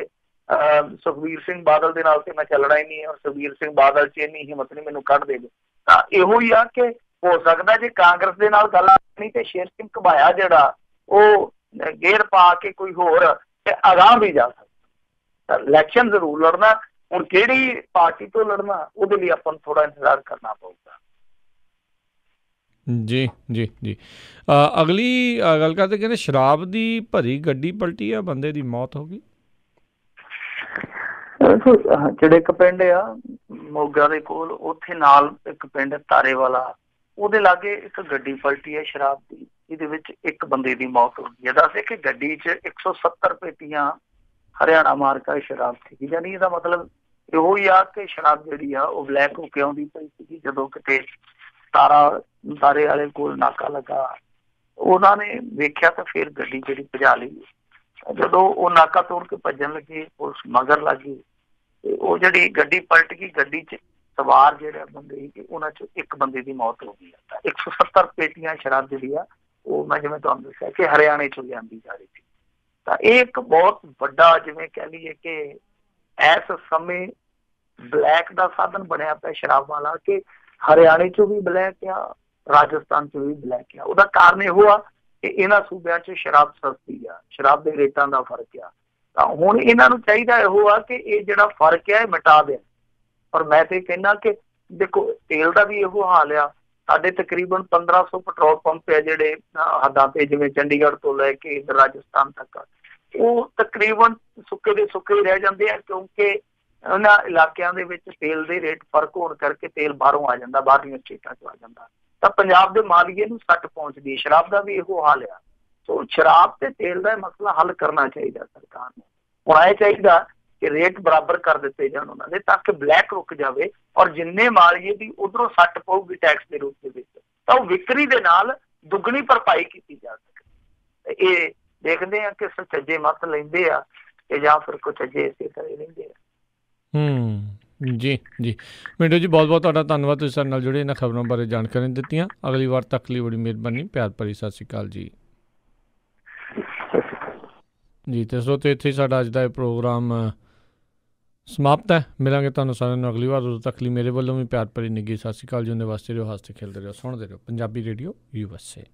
ਸੁਖਬੀਰ ਸਿੰਘ ਬਾਦਲ ਦੇ ਨਾਲ ਤੇ ਮੈਂ ਚੱਲਣਾ ਹੀ ਨਹੀਂ, ਔਰ ਸੁਖਬੀਰ ਸਿੰਘ ਬਾਦਲ 'ਚ ਇੰਨੀ ਹਿੰਮਤ ਨਹੀਂ ਮੈਨੂੰ ਕੱਢ ਦੇ। ਤਾਂ ਇਹੋ ਹੀ ਆ ਕਿ ਹੋ ਸਕਦਾ ਜੇ ਕਾਂਗਰਸ ਦੇ ਨਾਲ ਗੱਲ ਨਹੀਂ ਤੇ ਸ਼ੇਰ ਸਿੰਘ ਘੁਬਾਇਆ ਜਿਹੜਾ ਉਹ ਗੇਰ ਪਾ ਕੇ ਕੋਈ ਹੋਰ ਤੇ ਅਗਾਂਹ ਵੀ ਜਾ ਸਕਦਾ। ਤਾਂ ਇਲੈਕਸ਼ਨ ਜ਼ਰੂਰ ਲੜਨਾ, ਹੁਣ ਕਿਹੜੀ ਪਾਰਟੀ ਤੋਂ ਲੜਨਾ ਉਹਦੇ ਲਈ ਆਪਾਂ ਨੂੰ ਥੋੜਾ ਇੰਤਜ਼ਾਰ ਕਰਨਾ ਪਊਗਾ। ਜੀ ਜੀ ਜੀ। ਅਗਲੀ ਗੱਲ ਕਰਦੇ, ਕਹਿੰਦੇ ਸ਼ਰਾਬ ਦੀ ਭਰੀ ਗੱਡੀ ਪਲਟੀ ਆ, ਬੰਦੇ ਦੀ ਮੌਤ ਹੋ ਗਈ। ਚੜਿੱਕ ਪਿੰਡ ਆ ਮੋਗਾ ਦੇ ਕੋਲ, ਉੱਥੇ ਨਾਲ ਇੱਕ ਪਿੰਡ ਤਾਰੇ ਵਾਲਾ, ਉਹਦੇ ਲਾਗੇ ਇੱਕ ਗੱਡੀ ਪਲਟੀ ਹੈ ਸ਼ਰਾਬ ਦੀ, ਜਿਹਦੇ ਵਿੱਚ ਇੱਕ ਬੰਦੇ ਦੀ ਮੌਤ ਹੋ ਗਈ ਹੈ। ਦੱਸੇ ਕਿ ਗੱਡੀ 'ਚ 170 ਪੇਟੀਆਂ ਹਰਿਆਣਾ ਮਾਰਕਾ ਸ਼ਰਾਬ ਸੀਗੀ। ਯਾਨੀ ਇਹਦਾ ਮਤਲਬ ਇਹੋ ਹੀ ਆ ਕਿ ਸ਼ਰਾਬ ਜਿਹੜੀ ਆ ਉਹ ਬਲੈਕ ਹੋ ਕੇ ਆਉਂਦੀ ਪਈ ਸੀਗੀ। ਜਦੋਂ ਕਿਤੇ ਤਾਰੇ ਵਾਲੇ ਕੋਲ ਨਾਕਾ ਲੱਗਾ, ਉਹਨਾਂ ਨੇ ਵੇਖਿਆ ਤਾਂ ਫਿਰ ਗੱਡੀ ਜਿਹੜੀ ਭਜਾ ਲਈ। ਜਦੋਂ ਉਹ ਨਾਕਾ ਤੋੜ ਕੇ ਭੱਜਣ ਲੱਗੇ, ਪੁਲਿਸ ਮਗਰ ਲੱਗ ਗਈ ਤੇ ਉਹ ਜਿਹੜੀ ਗੱਡੀ ਪਲਟ ਗਈ। ਗੱਡੀ 'ਚ ਸਵਾਰ ਜਿਹੜੇ ਬੰਦੇ ਸੀ ਉਹਨਾਂ 'ਚ ਇੱਕ ਬੰਦੇ ਦੀ ਮੌਤ ਹੋ ਗਈ। 170 ਪੇਟੀਆਂ ਸ਼ਰਾਬ ਜਿਹੜੀ ਆ ਉਹ ਮੈਂ ਜਿਵੇਂ ਤੁਹਾਨੂੰ ਦੱਸਿਆ ਕਿ ਹਰਿਆਣੇ 'ਚੋਂ ਲਿਆਂਦੀ ਜਾ ਰਹੀ ਸੀ। ਤਾਂ ਇਹ ਇੱਕ ਬਹੁਤ ਵੱਡਾ ਜਿਵੇਂ ਕਹਿ ਲਈਏ ਕਿ ਇਸ ਸਮੇਂ ਬਲੈਕ ਦਾ ਸਾਧਨ ਬਣਿਆ ਪਿਆ ਸ਼ਰਾਬ ਵਾਲਾ, ਕਿ ਹਰਿਆਣੇ 'ਚੋਂ ਵੀ ਬਲੈਕ ਆ, ਰਾਜਸਥਾਨ 'ਚ ਵੀ ਬਲੈਕ ਆ। ਉਹਦਾ ਕਾਰਨ ਇਹੋ ਆ ਕਿ ਇਹਨਾਂ ਸੂਬਿਆਂ 'ਚ ਸ਼ਰਾਬ ਸਸਤੀ ਆ, ਸ਼ਰਾਬ ਦੇ ਰੇਟਾਂ ਦਾ ਫਰਕ ਆ। ਤਾਂ ਹੁਣ ਇਹਨਾਂ ਨੂੰ ਚਾਹੀਦਾ ਇਹੋ ਆ ਕਿ ਇਹ ਜਿਹੜਾ ਫਰਕ ਆ ਇਹ ਮਿਟਾ ਦੇਣ। ਪਰ ਮੈਂ ਤੇ ਕਹਿੰਦਾ ਕਿ ਦੇਖੋ ਤੇਲ ਦਾ ਵੀ ਇਹੋ ਹਾਲ ਆ, ਸਾਡੇ ਤਕਰੀਬਨ 1500 ਪੈਟਰੋਲ ਪੰਪ ਹੈ ਜਿਹੜੇ ਹੱਦਾਂ ਤੇ, ਜਿਵੇਂ ਚੰਡੀਗੜ੍ਹ ਤੋਂ ਲੈ ਕੇ ਰਾਜਸਥਾਨ ਤੱਕ, ਉਹ ਤਕਰੀਬਨ ਸੁੱਕੇ ਦੇ ਸੁੱਕੇ ਹੀ ਰਹਿ ਜਾਂਦੇ ਆ, ਕਿਉਂਕਿ ਉਹਨਾਂ ਇਲਾਕਿਆਂ ਦੇ ਵਿੱਚ ਤੇਲ ਦੇ ਰੇਟ ਫਰਕ ਹੋਣ ਕਰਕੇ ਤੇਲ ਬਾਹਰੋਂ ਆ ਜਾਂਦਾ, ਬਾਹਰਲੀਆਂ ਸਟੇਟਾਂ 'ਚ ਆ ਜਾਂਦਾ, ਤਾਂ ਪੰਜਾਬ ਦੇ ਮਾਲੀਏ ਨੂੰ ਸੱਟ ਪਹੁੰਚਦੀ ਹੈ। ਸ਼ਰਾਬ ਦਾ ਵੀ ਇਹੋ ਹਾਲ ਆ। ਸੋ ਸ਼ਰਾਬ ਤੇ ਤੇਲ ਦਾ ਮਸਲਾ ਹੱਲ ਕਰਨਾ ਚਾਹੀਦਾ ਸਰਕਾਰ ਨੂੰ। ਹੁਣ ਇਹ ਚਾਹੀਦਾ ਕਿ ਰੇਟ ਬਰਾਬਰ ਕਰ ਦਿੱਤੇ ਜਾਣ ਉਹਨਾਂ ਦੇ, ਤਾਂ ਕਿ ਬਲੈਕ ਰੁਕ ਜਾਵੇ, ਔਰ ਜਿੰਨੇ ਮਾਲੀਏ ਦੀ ਉਧਰੋਂ ਸੱਟ ਪਊਗੀ ਟੈਕਸ ਦੇ ਰੂਪ ਦੇ ਵਿੱਚ, ਤਾਂ ਉਹ ਵਿਕਰੀ ਦੇ ਨਾਲ ਦੁੱਗਣੀ ਭਰਪਾਈ ਕੀਤੀ ਜਾ ਸਕੇ। ਇਹ ਦੇਖਦੇ ਆ ਕਿ ਸੁਚੱਜੇ ਮਤ ਲੈਂਦੇ ਆ ਕਿ ਜਾਂ ਫਿਰ ਕੁਚੱਜੇ ਇਸੇ ਤਰ੍ਹਾਂ ਰਹਿੰਦੇ ਆ। ਜੀ ਜੀ ਮਿੰਟੂ ਜੀ, ਬਹੁਤ ਬਹੁਤ ਤੁਹਾਡਾ ਧੰਨਵਾਦ, ਤੁਸੀਂ ਸਾਡੇ ਨਾਲ ਜੁੜੇ, ਇਹਨਾਂ ਖਬਰਾਂ ਬਾਰੇ ਜਾਣਕਾਰੀ ਦਿੱਤੀਆਂ। ਅਗਲੀ ਵਾਰ ਤੱਕ ਲਈ ਬੜੀ ਮਿਹਰਬਾਨੀ, ਪਿਆਰ ਭਰੀ ਸਤਿ ਸ਼੍ਰੀ ਅਕਾਲ ਜੀ। ਜੀ ਤੇ ਸਰੋਤੇ, ਇੱਥੇ ਸਾਡਾ ਅੱਜ ਦਾ ਇਹ ਪ੍ਰੋਗਰਾਮ ਸਮਾਪਤ ਹੈ। ਮਿਲਾਂਗੇ ਤੁਹਾਨੂੰ ਸਾਰਿਆਂ ਨੂੰ ਅਗਲੀ ਵਾਰ, ਉਦੋਂ ਤੱਕ ਲਈ ਮੇਰੇ ਵੱਲੋਂ ਵੀ ਪਿਆਰ ਭਰੀ ਨਿੱਘੀ ਸਤਿ ਸ਼੍ਰੀ ਅਕਾਲ ਜੀ। ਉਹਦੇ ਵਾਸਤੇ ਰਹੋ, ਹੱਸਦੇ ਖੇਲਦੇ ਰਹੋ, ਸੁਣਦੇ ਰਹੋ ਪੰਜਾਬੀ ਰੇਡੀਓ USA।